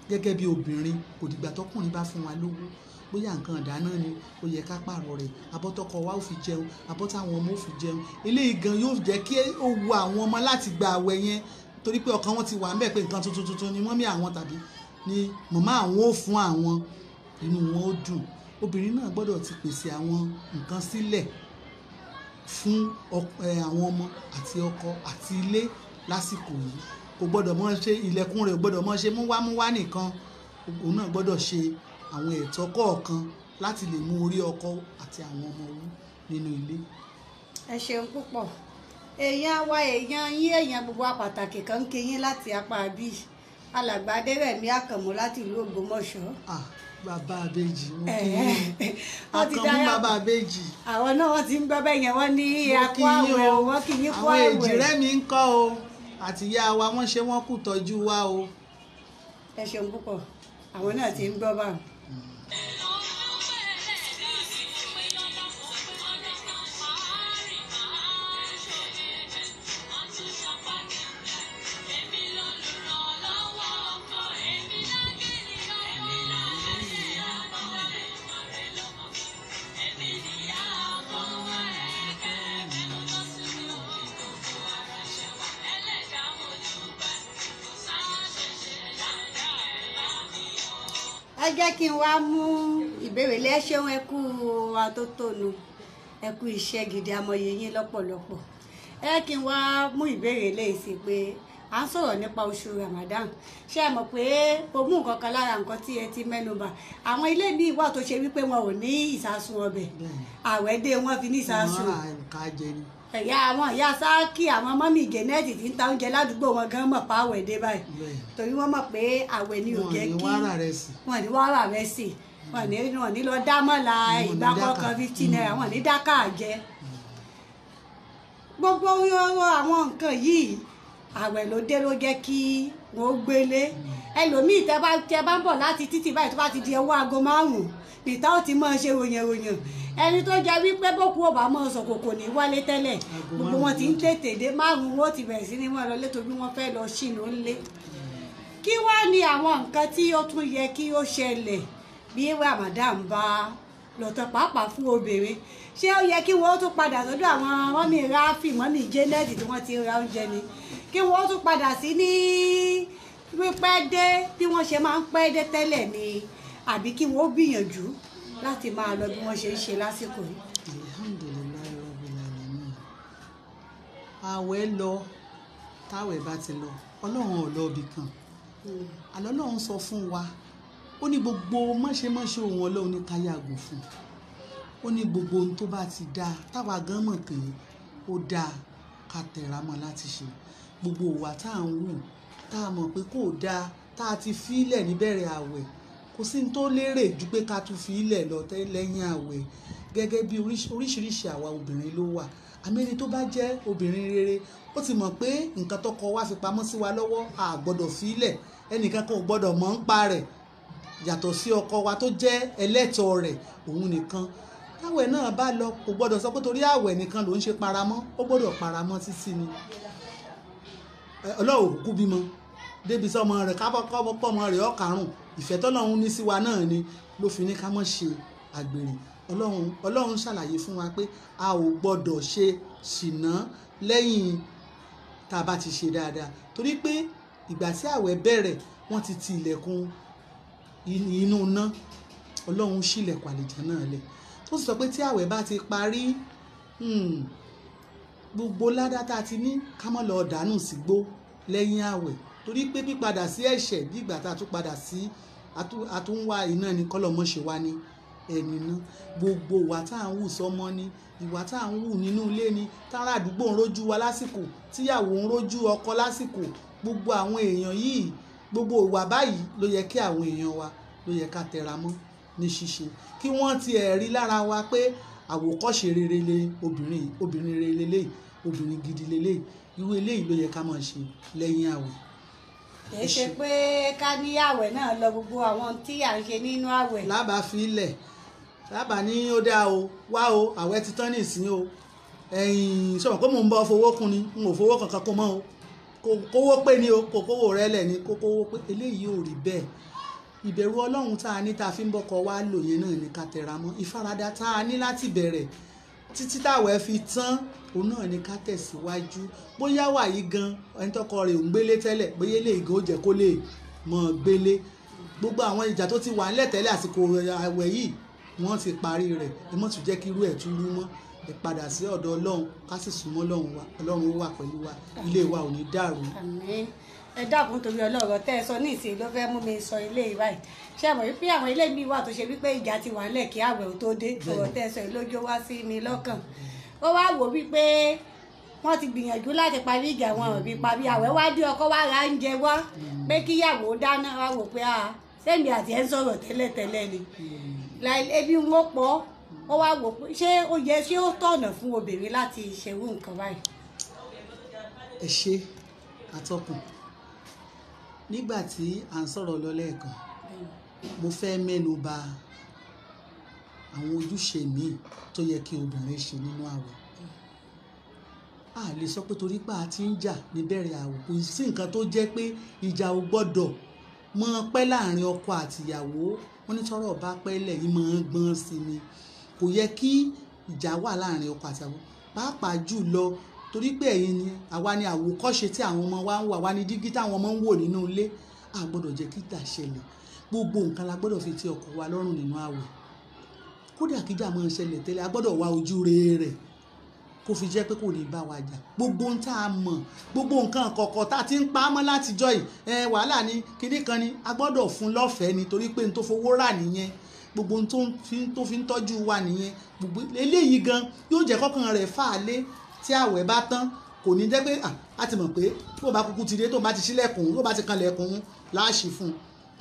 gẹ́gẹ́ bí obìnrin. Kò dìgbà tọkùnrin bá fún wa lówó, bóyá nǹkan ìdáná ni ó yẹ ká pààrọ̀ rẹ̀. Abọ́ tọkọ wa ó fi jẹun, abọ́ táwọn ọmọ ó fi jẹun. Eléyìí gan yóò jẹ́ kí ó wu àwọn ọmọ láti gba àwẹ̀ yẹn, torí pé ọkàn wọn ti wà ńbẹ̀ pé nǹkan tuntun ni mọ́mí àwọn tàbí ni màmá àwọn ó fún àwọn, inú wọn ó dùn. Obìnrin náà gbọ́dọ̀ ti pèsè àwọn nǹkan sílẹ̀ fún àwọn ọmọ àti ọkọ àti ilé lásìkò yìí. Kò gbọ́dọ̀ mọ́ ṣe ilẹ̀kùn rẹ̀, ò gbọ́dọ̀ mọ́ ṣe múwámúwá nìkan. Òun náà gbọ́dọ̀ ṣe àwọn ẹ̀tọ́ kọ̀ọ̀kan láti lè mú orí ọkọ àti àwọn ọmọ wú. nínú ilé. ẹ ṣeun púpọ̀ èèyàn wa èèyàn yín èèyàn gbogbo pàtàkì kan ń kí yín láti apá bí alàgbà Adérẹ̀mí Àkànmú láti ìlú Ògbómọ̀ṣọ́. Bàbá àbèjì mo kí yín Àkànmú bàbá àbèjì. àwọn náà wọ́n ti ń gbọ́ bẹ́ẹ̀ yẹn wọ́n ní akọ àwẹ̀ o wọ́n kì í kó àwẹ̀. àwọn èjìrẹ́ mi ń kọ́ o àtìyá wa wọ́n ṣe wọ́n kù tọ́jú wa o. ẹ ṣeun púpọ̀ àwọn náà ti ń gbọ́ báwọn. ẹ jẹ́ kí n wá mú ìbéèrè lẹ́ṣẹ̀wọ̀n ẹ kú atótónu ẹ kú iṣẹ́ gidi amọ̀ye yín lọ́pọ̀lọpọ̀ ẹ kí n wá mú ìbéèrè lẹ́yìn sí pé à ń sọ̀rọ̀ nípa oṣù Ramadan ṣé ẹ mọ̀ pé o mú nǹkan kan lára nǹkan tí ẹ ti mẹ́nubà àwọn ilé ní ìwà tó ṣe wípé wọn ò ní ìsásùn ọbẹ̀ àwẹ̀dẹ wọn fi ní ìsásùn ẹ̀yà àwọn ìyá sáàkì àwọn mọ́mì gẹ̀nẹ́ẹ̀tì tí ń ta oúnjẹ ládùúgbò wọn gan mọ̀ pa àwẹ̀ dé báyìí torí wọ́n mọ̀ pé àwẹ̀ ni ò jẹ́ kí wọ́n ní wàrà rẹ̀ sí wọ́n ní lọ dámọ̀lá ìgbà kọ̀ọ̀kan 15 naira wọ́n ní dáká jẹ gbogbo àwọn nǹkan yìí àwẹ̀ ló dé ló jẹ́ kí wọ́n gbélé ẹlòmíì tẹ́ bá ń bọ̀ láti títì báyìí tó bá ti di ọwọ́ aago 5 nìta ó ti máa ṣe ròyìnròyìn ẹni tó jẹ́ wípé bókú ọba máa sọ kòkò ní wálé tẹ́lẹ̀ gbogbo wọn ti ń tètè dé 5 wọn ó ti bẹ̀rẹ̀ sí ní wọn lọ létò bí wọ́n fẹ́ lọ ṣìnà ńlé kí wá ní àwọn nǹkan tí ó tún yẹ kí ó ṣẹlẹ̀ bí Ramadan bá lọ́tọ̀ pàápàá fún obìnrin ṣé ó yẹ kí wọ́n tún padà sọ́dọ̀ àwọn mọ́mì Ráfì mọ́mì Janet tí wọ́n ti ra oúnjẹ ni kí wọ́n tún padà sí ní pípẹ́ dé bí wọ́n ṣe máa ń pẹ́ dé tẹ́lẹ̀ ni àbí kí wọ́n gbìyànjú láti máa lọ bí wọ́n ṣe ń ṣe lásìkò yìí. Alhamdulillahi Rabbil Alamin. àwẹ̀ lọ táwẹ̀ bá ti lọ ọlọ́run ò lọ ibì kan àlọ́ ọlọ́run sọ fún wa ó ní gbogbo mọ́ṣẹ́mọ́ṣẹ́ òun ọlọ́run ní ká yàgò fún ó ní gbogbo ohun tó bá ti dáa táwa gan mọ̀ pé ó dáa ká tẹra mọ́ láti ṣe gbogbo ìwà tá à ń wù tá a mọ̀ pé kò dáa tá a ti fílẹ̀ níbẹ̀rẹ̀ àwẹ̀ kò sí ní tó lérè ju pé ká tún fílẹ̀ lọ lẹ́yìn àwẹ̀ gẹ́gẹ́ bí oríṣiríṣi àwa obìnrin ló wà àmẹ́ni tó bá jẹ́ obìnrin rere ó ti mọ̀ pé nǹkan tọkọ wa fi pamọ́ sí wa lọ́wọ́ a gbọ́dọ̀ fílẹ̀ ẹnìkan kan ò gbọ́dọ̀ mọ̀ ń pa rẹ̀ yàtọ̀ sí ọkọ wa tó jẹ́ ẹlẹ́tọ̀ọ́ rẹ̀ òun nìkan táwẹ̀ náà bá lọ kò gbọ́dọ̀ sọ pé torí àwẹ̀ nìkan ló ń ṣe paramọ́ ó gbọ́dọ̀ paramọ́ títí ni ọlọ́run kúkú bímọ débi sọmọ rẹ̀ kábọ́kọ́mọ rẹ̀ ọ̀karùn ìfẹ́ tọ́lọ́run ní sí wa náà ni ló fi ní ká mọ̀ ṣe àgbèrè ọlọ́run ṣàlàyé fún wa pé a ò gbọ́dọ̀ ṣe ṣìnà lẹ́yìn tá a bá ti ṣe dáadáa torí pé ìgbà tí àwẹ̀ bẹ̀rẹ̀ wọ́n ti ti ilẹ̀kùn inú iná ọlọ́run ṣílẹ̀kùn àlejò náà lẹ̀ tó sì sọ pé tí àwẹ̀ bá ti parí gbogbo ládá tá a ti ní ká má lọ dànù sígbó lẹ́yìn àwẹ̀ torí pé pípadà sí ẹ̀ṣẹ̀ bí ìgbà tá a tún padà sí àtúnwá iná ni kọ́lọ́mọ́ ṣe wá ní ẹni náà gbogbo ìwà tá à ń wù sọmọ ni ìwà tá à ń wù nínú ilé ni tára àdúgbò ń rójú wa lásìkò tíyàwó ń rójú ọkọ lásìkò gbogbo àwọn èèyàn yìí gbogbo ìwà báyìí ló yẹ kí àwọn èèyàn wa ló yẹ ká tẹra mọ́ ní ṣíṣe kí wọ́n ti rí lára wa pé àwòkọ́ṣe rere lé obìnrin rere lélẹ́yìí obìnrin gidi lélẹ́yìí irú eléyìí ló yẹ ká máa ṣe lẹ́yìn àwẹ̀. kì í ṣe pé ká ní àwẹ̀ náà lọ gbogbo àwọn tí à ń ṣe nínú àwẹ̀. lábàá fi ilẹ̀ lábàá ní ó dáa o wá o àwẹ̀ ti tán nìsín o sọ̀rọ̀ pé mò ń bọ́ fowó kún ni n ò fowó kankan kún mọ́ o kówó pé ni o kò kówó rẹ lẹ̀ ni kó kówó pé eléyìí ò rí bẹ́ẹ̀ ìbẹ̀rù ọlọ́run tá a ní tá a fi ń bọ́kọ wá lò yẹn náà ní ká tẹra mọ́ ìfaradà tá a ní láti bẹ̀rẹ̀ títí táwẹ̀ fi tán òun náà ní ká tẹ̀síwájú bóyá wà yí gan ẹni tọkọ rẹ̀ ò ń gbélé tẹ́lẹ̀ bóyá lè gan ó jẹ́ kó lè mọ̀ gbélé gbogbo àwọn ìjà tó ti wà nílẹ̀ tẹ́lẹ̀ àsìkò àwẹ̀ yìí wọ́n ti parí rẹ̀ ẹ mọ̀ tún jẹ́ kí irú ẹ̀ tún rú mọ́ ẹ padà sí ọ̀dọ̀ Ọlọ́run ká sì súnmọ́ Ọlọ́run wa, Ọlọ́run ó wà pẹ̀lú wa, ilé wa ò ní dàrú. àmín. Ẹ dákun torí ọlọ́rọ̀ tẹ́ ẹ sọ ní ìsìn ló fẹ́ mú mi sọ ilé yìí báyìí. Ṣé àmọ̀ wípé àwọn ilé mi wà tó ṣe wípé ìjà ti wà nílẹ̀ kí àwẹ̀ ò tó dé, ọ̀rọ̀ tẹ́ ẹ sọ lójó wá sí mi lọ́kàn. Ó wá wò wípé wọ́n ti gbìyànjú láti parí ìjà wọn ò bí parí, àwẹ̀ wá dé ọkọ wá ra oúnjẹ wá pé kíyàwó dáná, wá wò pé sẹ́mi àti ẹ̀ ń sọ̀rọ̀ tẹ́lẹ̀tẹ́lẹ̀ ni ebi ń pọ̀. Ó wá wò pé ṣé ó tọ̀nà fún obìnrin láti ṣerú nǹkan báyìí. Ẹ ṣe atọ́kùn, nígbà tí à ń sọ̀rọ̀ lọ lẹ́ẹ̀kan mo fẹ́ mẹ́nu bà àwọn ojúṣe míì tó yẹ kí obìnrin ṣe nínú àwẹ̀. A lè sọ pé torí pé a ti ń jà níbẹ̀rẹ̀ àwẹ̀ kò sí nǹkan tó jẹ́ pé ìjà ò gbọ́dọ̀ mọ́ pẹ́ láàrin ọkọ àtìyàwó. Wọ́n ní tọ́rọ̀ bá pẹ́ lẹ́yìn máa ń gbọ́n sí ni. Kò yẹ kí ìjà wà láàrin ọkọ àtìyàwó, pàápàá jù lọ torí pé ẹ̀yin ni àwa ni àwòkọ́ṣe tí àwọn ọmọ wa ń wò, àwa ni dígí táwọn ọmọ ń wò nínú ilé. A gbọ́dọ̀ jẹ́ kí ìjà ṣẹlẹ̀. Gbogbo nǹkan la gbọ́dọ̀ fi ti ọkọ wa lọ́rùn nínú àwẹ̀. Kódà kíjà máa ń ṣẹlẹ̀ tẹ́lẹ̀, a gbọ́dọ̀ wá ojú rere rẹ̀ kó fi jẹ́ pé kò ní bá wa jà. Gbogbo ohun tá a mọ̀, gbogbo nǹkan kọ̀ọ̀kan tá a ti ń pa á mọ́ látijọ́ yìí, wàhálà ni kinní kan ni a gbọ́dọ̀ fún lọ́fẹ̀ẹ́ nítorí pé n tó fowó rà nìyẹn, gbogbo ohun tó fi ń tọ́jú wa nìyẹn. Gbogbo eléyìí gan yóò jẹ́ kọ́kàn rẹ̀ fà á lé tí àwẹ̀ bá tán. Kò ní jẹ́ pé a ti mọ̀ pé tó bá kúkú ti dé, tó bá ti ṣílẹ̀kùn, tó bá ti kanlẹ̀kùn láàṣì fún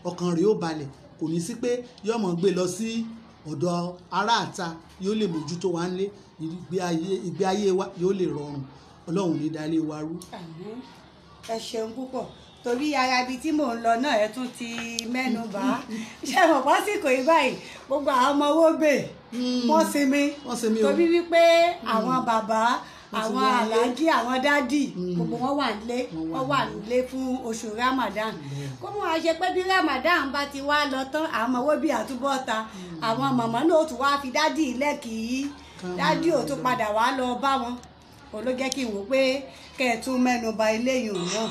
ọkàn rẹ̀ ó balẹ̀. Kò ní sí pé yóò mọ̀ gbé lọ sí ọ̀dọ̀ aráàta, yóò lè mójútó wa ńlé, ìgbé ayé wa yóò lè rọrùn. Ọlọ́run ní dálé wa rú. Àmín. Ẹ ṣeun púpọ̀ torí ara ibi tí mò ń lọ náà ẹ tún ti mẹ́nu bà. Ṣé mo pásìkò yìí báyìí gbogbo àwọn ọmọ owó bè wọ́n sinmi torí wípé àwọn bàbá, àwọn aláàjì, àwọn dádì gbogbo wọn wà nílé fún oṣù Ramadan. Kó mọ̀ wá ṣe pé bí Ramadan bá ti wá lọ tán àwọn owó bí àtúbọ̀ ta, àwọn màmá náà ó tún wá fi dádì ilẹ̀ kì í dádì ò tún padà wá lọ bá wọn. Ó ló jẹ́ kí n wò pé kẹ́ ẹ̀ tún mẹ́nu bà eléyìí náà.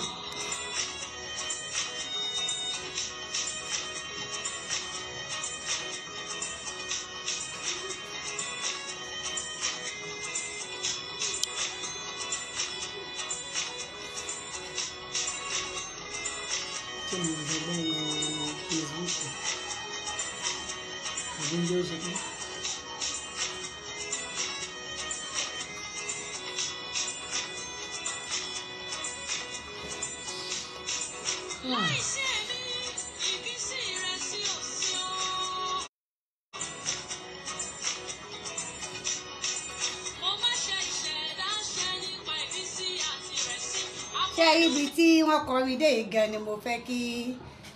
Ṣé ibi tí wọ́n kọrin dé yìí gan ni mo fẹ́ kí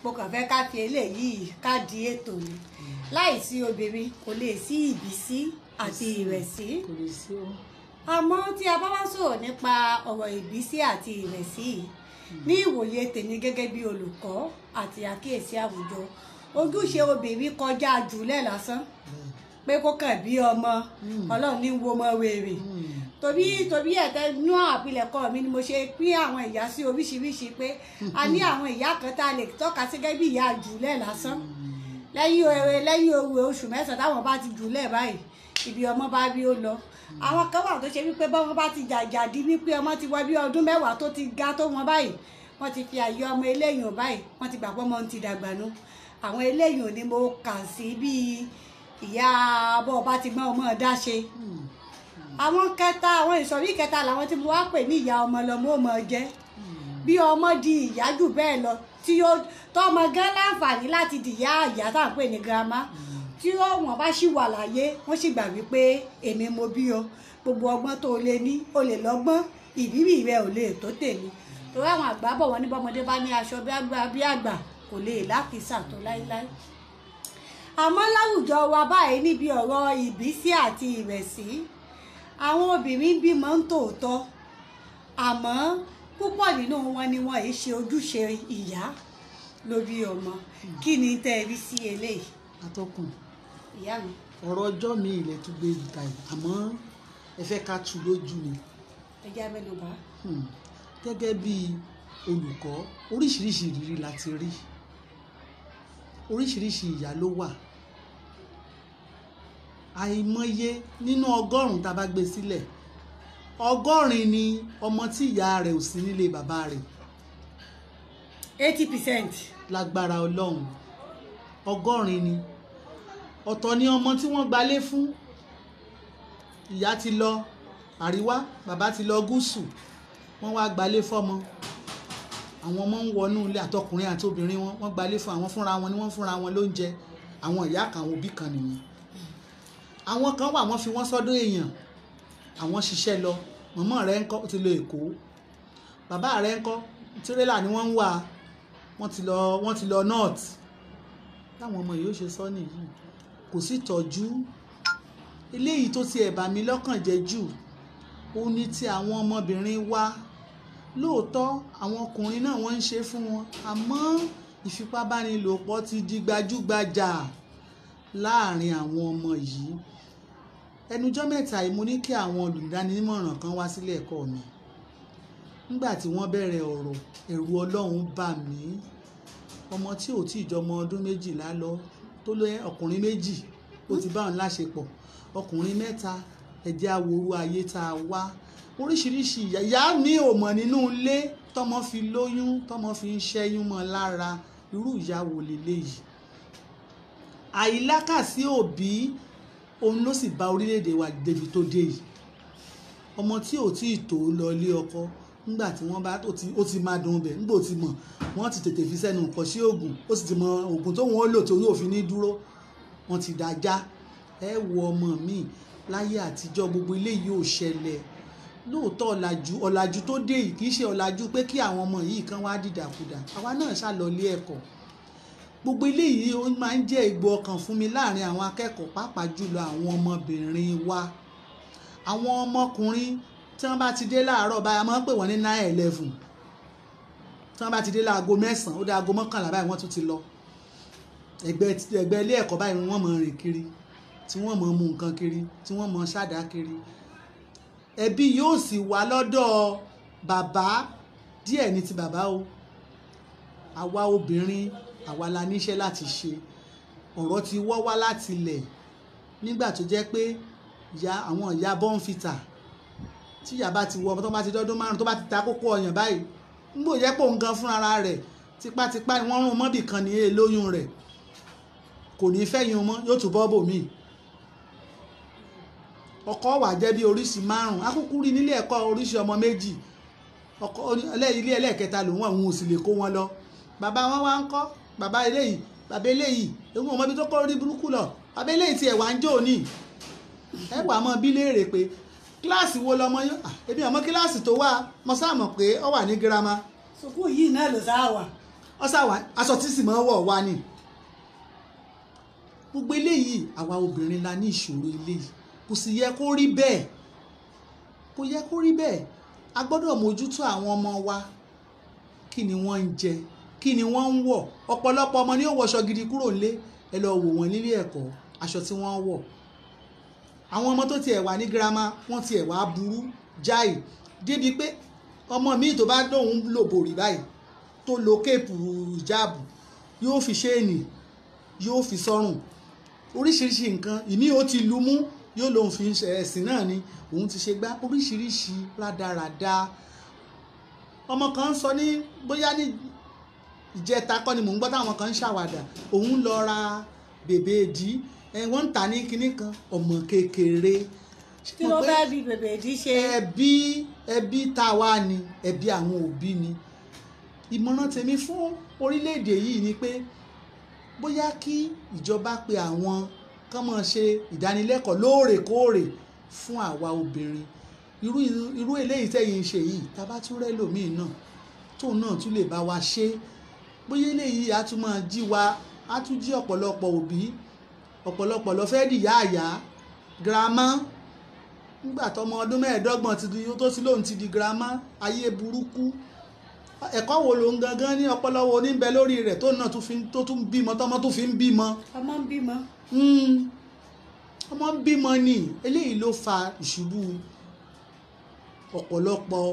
mo kàn fẹ́ ká fi eléyìí ká di ètò ni. Láìsí obìnrin kò lè sí ìbísí àti ìrẹ̀sí. Àmọ́ tí a bá wá sọ̀rọ̀ nípa ọ̀rọ̀ ìbísí àti ìrẹ̀sí ní ìwòye tèmi gẹ́gẹ́ bí olùkọ́ àti àkíyèsí àwùjọ, ojúṣe obìnrin kọjá jùlẹ̀ lásán pé kó kàn bí ọmọ Ọlọ́run ní wo ọmọ wèrè. Torí ẹ̀tẹ́ inú àpilẹ̀kọ mi ni mo ṣe pín àwọn ìyá sí oríṣiríṣi pé a ní àwọn ìyá kan tá a lè tọ́ka sí gẹ́gẹ́ bí ìyá jùlẹ̀ lásán. Lẹ́yìn òwe oṣù mẹ́sàn-án táwọn bá ti jùlẹ̀ báyìí ibi ọmọ bá rí ó lọ. Àwọn kan wà tó ṣe wípé bọ́n bá ti jàjàdí wípé ọmọ ti wọ bí ọdún mẹ́wàá tó ti ga tó wọn báyìí, wọ́n ti fi àyè ọmọ eléyìn báyìí, wọ́n ti gbàgbọ́ ọmọ ti dàgbà nú. Àwọn eléyìn ni mo kà sí bíi ìyá bọ́ ọba ti gbọ́n ọmọ dá ṣe. Àwọn ìsọ̀rí kẹta làwọn tí mo wá pè ní ìyá ọmọ lọmọ ọmọ jẹ́. Bí ọmọ di ìyá jù bẹ́ẹ̀ lọ tí tọ́mọ gan láǹfààní láti di ìyá tá à ń pè ní girama, tí wọ́n bá ṣì wà láyé wọ́n sì gbà wípé èmi mo bí ọ, gbogbo ọgbọ́n tó lè ní o lè lọ́gbọ́n, ìbírí rẹ ò lè tó tèmi. Torí àwọn àgbà bọ̀ wọ́n ní bọ́mọdé bá ní aṣọ bí àgbà kò lè lákìísà tó láíláí. Àmọ́ láwùjọ wa báyìí níbi ọ̀rọ̀ ìbísí àti ìrẹ̀sí, àwọn obìnrin bímọ ń tòótọ́, àmọ́ púpọ̀ nínú wọn ni wọn yìí ṣe ojúṣe ìyá lórí ọmọ. Kí ni tẹ́ ẹ rí sí eléyìí? Atọ́kùn, ìyá mi. ọ̀rọ̀ ọjọ́ mi ilẹ̀ tún gbé ìta yìí, àmọ́ ẹ fẹ́ ká tu lójú ni. Ẹ jẹ́ mẹ́nu bà. Gẹ́gẹ́ bí olùkọ́, oríṣiríṣi ìrírí la ti rí, oríṣiríṣi ìyá ló wà. àìmọye nínú 100 tá a bá gbé sílẹ̀ 80 ni ọmọ tí ìyá rẹ̀ ò sí nílé bàbá rẹ̀. 80%. lágbára Ọlọ́run 80 ni. ọ̀tọ̀ ni ọmọ tí wọ́n gbalé fún, ìyá ti lọ àríwá bàbá ti lọ gúúsù, wọ́n wá gbalé fọ́mọ, àwọn ọmọ ń wọnú ilé àtọkùnrin àti obìnrin wọ́n gbalé fún àwọn fúnra wọn ni wọ́n fúnra wọn lóúnjẹ, àwọn ìyá kan àwọn òbí kan nìyẹn. àwọn kan wà wọ́n fi wọ́n sọ́dọ̀ èèyàn, àwọn ṣiṣẹ́ lọ, mọ̀mọ́ rẹ̀ ńkọ́ ó ti lọ Èkó, bàbá rẹ̀ ńkọ́ tírélà ni wọ́n ń wà, wọ́n ti lọ north. láwọn ọmọ yìí ó ṣe sọ nìyí, kò sí tọ́jú. eléyìí tó ti ẹ̀ bà mí lọ́kàn jẹ́ jù ó ní ti àwọn ọmọbìnrin wa. lóòótọ́ àwọn ọkùnrin náà wọ́n ń ṣe fún wọn, àmọ́ ìfipábánilòpọ̀ ti di gbajúgbajà láàrin àwọn ọmọ yìí. ẹnujọ́ mẹ́ta yìí mo ní kí àwọn olùdánímọ̀ràn kan wá sílé ẹ̀kọ́ mi. nígbà tí wọ́n bẹ̀rẹ̀ ọ̀rọ̀ ẹ̀rù Ọlọ́run bà mí. ọmọ tí ò tí ì jọmọ ọdún 12 lọ tó lé ọkùnrin 2 ó ti bá òun láṣepọ̀, ọkùnrin 3 ẹ̀jẹ̀ àwòrú ayé tá a wá. oríṣiríṣi ìyá mi ò mọ̀ nínú ilé tọmọ fi lóyún tọmọ fi ń ṣẹ́yún mọ́ lára. irú ìyá wo leléyìí? àìlákàsí òbí òun ló sì bá orílẹ̀-èdè wa débi tó dé yìí. ọmọ tí ò tí ì tó lọ ilé ọkọ nígbà tí wọ́n bá ó ti máa dùn bẹ̀ nígbà tí mọ̀ wọ́n ti tètè fi sẹ́nu nǹkan sí oògùn, ó sì ti mọ oògùn tó wọ́n lò tó yóò fi ní dúró, wọ́n ti dájá. ẹ wo ọmọ mi láyé àtijọ́ gbogbo ilé yìí ò ṣẹlẹ̀. lóòótọ́ ọ̀làjú tó dé yìí kì í ṣe ọ̀làjú pé kí àwọn ọmọ yìí kan wá dìdàkudà, àwa náà ṣàlọ́lé ẹ̀kọ́. gbogbo ilé yìí ó máa ń jẹ́ ìgbò ọkàn fún mi láàrin àwọn akẹ́kọ̀ọ́, pàápàá jùlọ àwọn ọmọbìnrin wa. àwọn ọmọkùnrin tí wọ́n bá ti dé láàárọ̀ báyìí a máa ń pè wọ́n ní 9-11, tí wọ́n bá ti dé láago 9 ó dé aago 11 báyìí wọ́n tún ti lọ. ẹgbẹ́ ilé ẹ̀kọ́ báyìí wọ́n máa rìn kiri, tí wọ́n máa mú nǹkan kiri, tí wọ́n máa ṣàdá kiri. ẹbí yóò sì wá lọ́dọ̀ bàbá, díẹ̀ ní ti bàbá o. àwa obìnrin àwa la níṣẹ́ láti ṣe. ọ̀rọ̀ ti wọ́ wá láti ilẹ̀ nígbà tó jẹ́ pé àwọn ìyá bọ́ǹfìtà tí ìyá bá ti wọ ọmọ tó bá ti dọ́dún 5 tó bá ti ta kókó ọyàn báyìí ń bò jẹ́ pé òun gan fún ara rẹ̀ tipátipá ni wọ́n rún mọ́bì kan ní lóyún rẹ̀, kò ní fẹ́yìn mọ́, yóò tún bọ́ bò míì. ọkọ wà jẹ́ bí oríṣi 5, akúkú rí nílé ẹ̀kọ́ oríṣi ọmọ 2, ọkọ ilé ẹlẹ́ẹ̀kẹta lòun àwọn ò sì lè kó wọn lọ. bàbá wọn wá ń kọ́ bàbá eléyìí bàbá eléyìí ewu ọmọ ibi tó kọ́ rí burúkú lọ, bàbá eléyìí ti ẹ̀wà ń jò ní. ẹ wà mọ́ bí léèrè pé kíláàsì wo lọmọ yín? ebi ọmọ kíláàsì tó wà mo sáà mọ̀ pé ó wà ní girama. sùkúù yìí náà ló sáà wà. ó sáà wà, aṣọ tí sì máa ń wọ̀ wá ni. gbogbo eléyìí àwa obìnrin la ní ìṣòro eléyìí, kò sì yẹ kó rí bẹ́ẹ̀, kò yẹ kó rí bẹ́ẹ̀. a gbọ́dọ̀ mójútó àwọn ọmọ wa. kí ni wọ́n ń jẹ, kí ni wọ́n ń wọ̀? ọ̀pọ̀lọpọ̀ ọmọ ni ó wọṣọ gidi kúrò nílé, ẹ lọ wò wọ́n nílé ẹ̀kọ́ aṣọ tí wọ́n ń wọ̀. àwọn ọmọ tó tiẹ̀ wà ní girama wọ́n tiẹ̀ wá burú jáì débi pé ọmọ míì tó bá lóun lò bòrí báyìí tó lo kéèpù ìjáàbù yóò fi ṣéènì yóò fi sọ́rùn oríṣiríṣi nǹkan, ìmí ó ti lu mú yóò lóun fi ṣe ẹ̀sìn náà ni òun ti ṣe gbá oríṣiríṣi rádaràda. ọmọ kan sọ ní bóyá ní ìjẹta kọ́ ni mò ń gbọ́ táwọn kan ń ṣàwàdà, òun lọ ra bèbè ìdí wọ́n ń tà ní kinní kan, ọmọ kékeré. kí ló fẹ́ bí bèbè ìdí ṣe? ẹbí tá a wá ni ẹbí àwọn òbí ni. ìmọ̀ràn tèmi fún orílẹ̀-èdè yìí ni pé bóyá kí ìjọba pe àwọn kán máa ṣe ìdánilẹ́kọ̀ọ́ lóòrèkóòrè fún àwa obìnrin. irú eléyìí tẹ́yìn ṣe yìí tá a bá tún rẹ́ lòmíì náà tóun náà tún lè bá wa ṣe. bóyá eléyìí á tún máa jí wa, á tún jí ọ̀pọ̀lọpọ̀ òbí, ọ̀pọ̀lọpọ̀ lọ fẹ́ dìyá àyá girama nígbà tọmọ ọdún 25 tó ti lóun ti di girama. ayé burúkú. ẹ̀kọ́ wo ló ń gangan ní ọpọlọ wo ní bẹ lórí rẹ̀ tó náà tó tún bímọ tọmọ tó fi ń bímọ. ọmọ ń bímọ. ọmọ ń bímọ ni. eléyìí ló fa ìṣubú ọ̀pọ̀lọpọ̀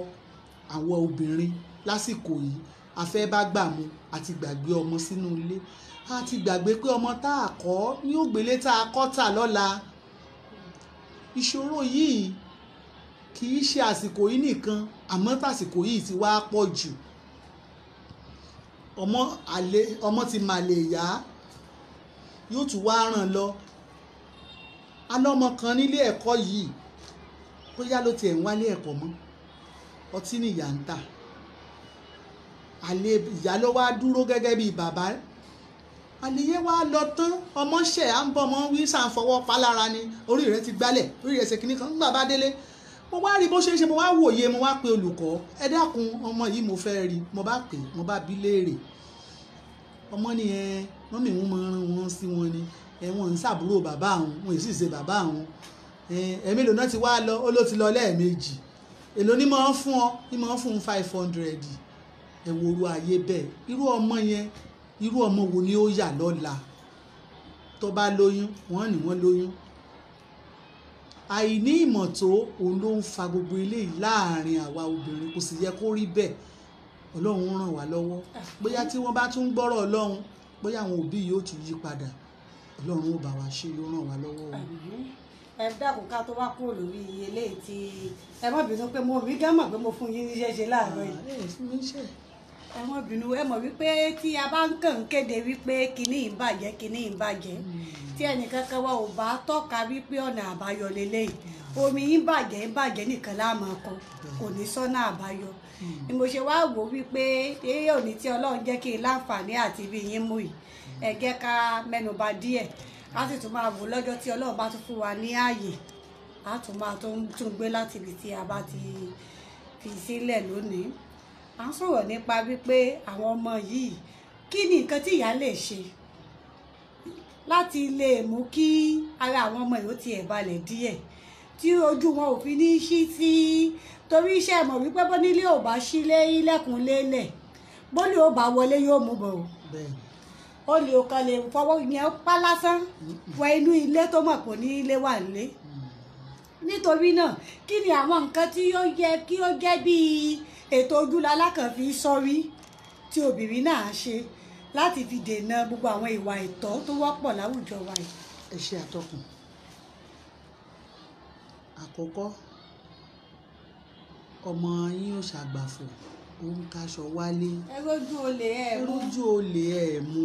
àwọn obìnrin lásìkò yìí. afẹ́ bá gbà mu àti gbàgbé ọmọ sínú ilé, a ti gbàgbé pé ọmọ tá a kọ́ ní ògbélé tá a kọ́ tà lọ́la. ìṣòro yìí kì í ṣe àsìkò yìí nìkan àmọ́ tàsìkò yìí ti wá pọ̀ jù ọmọ ti mà lè yá yóò tún wá ràn lọ alọ́mọ kan nílé ẹ̀kọ́ yìí bóyá ló tiẹ̀ ń wálé ẹ̀kọ́ mọ́ ọtí nìyà ń tà àlè ìyá ló wá dúró gẹ́gẹ́ bíi bàbá àlèyé wá lọ tán ọmọ ṣẹ̀ à ń bọ̀ ọmọ wí sàǹfọwọ́ palára ni orí rẹ̀ ti gbálẹ̀ orí rẹ̀ ṣe kìnnì kan nígbà bá délé mo wá rí bó ṣe ń ṣe mo wá wòye mo wá pe olùkọ́ ẹ dákun ọmọ yìí mo fẹ́ rí mo bá pè mo bá bi léèrè ọmọ ni wọ́n mi wọ́n máa rán wọn sí wọn ni wọ́n ń ṣàbúrò bàbá àwọn wọn ì sì ṣe bàbá àwọn ẹ̀mélòó náà ti wá lọ ó ló ti lọ lẹ́ẹ̀mejì èló ní máa ń fún ọ ní máa ń fún 500 ẹ̀wòrú ayé bẹ́ẹ̀ irú ọmọ yẹn irú ọmọ wo ni ó yà lọ́la tó bá lóyún wọ́n ní wọ́n lóyún àìní ìmọ̀ tó òun ló ń fa gbogbo eléyìí láàrin àwa obìnrin kò sì yẹ kó rí bẹ́ẹ̀ ọlọ́run ràn wá lọ́wọ́ bóyá tí wọ́n bá tún gbọ́rọ̀ ọlọ́run bóyá àwọn òbí yóò tún yí padà ọlọ́run ó bá wa ṣe yóò ràn wá lọ́wọ́ o. ẹ dákun ká tó wá kúrò lórí eléyìí tí ẹ má bínú pé mo rí gán mọ̀ pé mo fún yín níṣẹ́ ṣe láàárọ̀ yìí ẹ má bínú ẹ mọ̀ wípé tí a bá ń kàn ń kéde wípé kinní ń bàjẹ́ kinní ń bàjẹ́ tí ẹnìkankan wa ò bá tọ́ka wípé ọ̀nà àbáyọ lélẹ́yìí omi ń bàjẹ́ nìkan láàmú ọkọ kò ní sọ́nà àbáyọ ni mo ṣe wá wò wípé eré òní tí ọlọ́run jẹ́ kí n láǹfààní àti ibi yín mú yìí ẹ jẹ́ ká mẹ́nuba díẹ̀ a sì tún máa wò lọ́jọ́ tí ọlọ́run bá tún fún wa ní ààyè a tún máa tún gbé láti ibi tí a bá ti fi sílẹ̀ lónìí à ń sọ̀rọ̀ nípa wípé àwọn ọmọ yìí kí ni nǹkan tí ìyá lè ṣe láti lè mú kí ara àwọn ọmọ yìí ó tiẹ̀ balẹ̀ díẹ̀ tí ojú wọn ò fi ní ṣí sí torí iṣẹ́ mọ̀ wípé bó nílé ò bá sílé ilẹ̀kùn lélẹ̀ bó lè ó bá wọlé yóò mú bọ̀ ó lè kàn lè fọwọ́ yẹn pa lásán wọ inú ilé tó mọ̀ pé ní ilé wà nílé nítorí náà kí ni àwọn nǹkan tí ó yẹ kí ó jẹ́ bíi ètò ojúlalá kan fi sọ́rí tí obìnrin náà ṣe láti fi dènà gbogbo àwọn ìwà ìtọ́ tó wọ́pọ̀ láwùjọ wa yìí. ẹ ṣe àtọkùn àkọ́kọ́ ọmọ yín ò ṣàgbàfọ̀ ó ń kaṣọ wálé ẹ rójú olè ẹ mú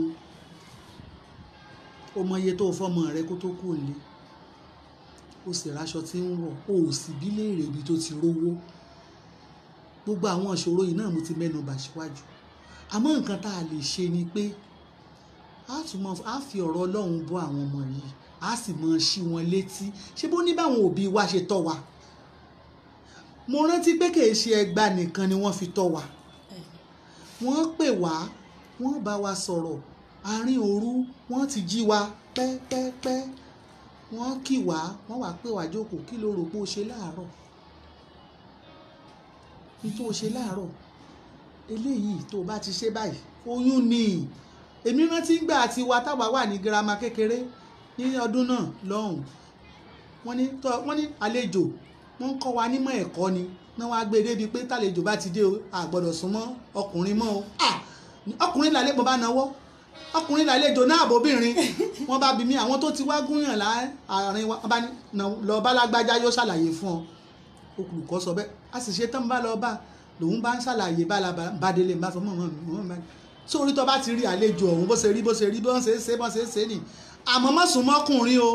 ó mọ iye tó fọmọ rẹ kó tó kù ní ó sì ráṣọ tí ń wọ̀ ó sì bí léèrè ibi tó ti rówó gbogbo àwọn ìṣòro yìí náà mo ti mẹ́nu bà síwájú àmọ́ nǹkan tá a lè ṣe ni pé a fi ọ̀rọ̀ Ọlọ́run bọ́ àwọn ọmọ yìí a sì mọ ṣí wọn létí ṣé bó ní báwọn òbí wa ṣe tọ́ wa mo rántí pé kì í ṣe ẹgba nìkan ni wọ́n fi tọ́ wa wọ́n pè wá wọ́n bá wa sọ̀rọ̀ àárín òru wọ́n ti jí wa pẹ́pẹ́pẹ́ wọ́n kì wá wọ́n wá pè wá jókòó kí ló rò pé ó ṣe láàárọ̀ ní tó ṣe láàárọ̀ eléyìí tó bá ti ṣe báyìí oyún ni èmi rántí gbà àti wa táwa wà ní girama kékeré ní ọdún náà lọ́hùn wọ́n ní àlejò wọ́n ń kọ́ wa nímọ̀ ẹ̀kọ́ ni náà wàá gbé débi pé tàlejò bá ti dé o a gbọ́dọ̀ súnmọ́ ọkùnrin mọ́ o ọkùnrin làlẹ́ mo bá nawọ́ ọkùnrin làlejò náà àbóbìnrin wọ́n bá bi mí àwọn tó ti wá gúnyàn láàrin wa bá ní lọ bá lágbájá yóò ṣàlàyé fún ọ olùkọ́ sọ bẹ́ẹ̀ a sì ṣe tán bá lọ bá lòun bá ń ṣàlàyé bá délé bá sọ mọ́ sórí tó bá ti rí àlejò ọ̀hún bó ṣe rí bọ́n ṣe ṣe nì àmọ́ má sún mọ́kùnrin o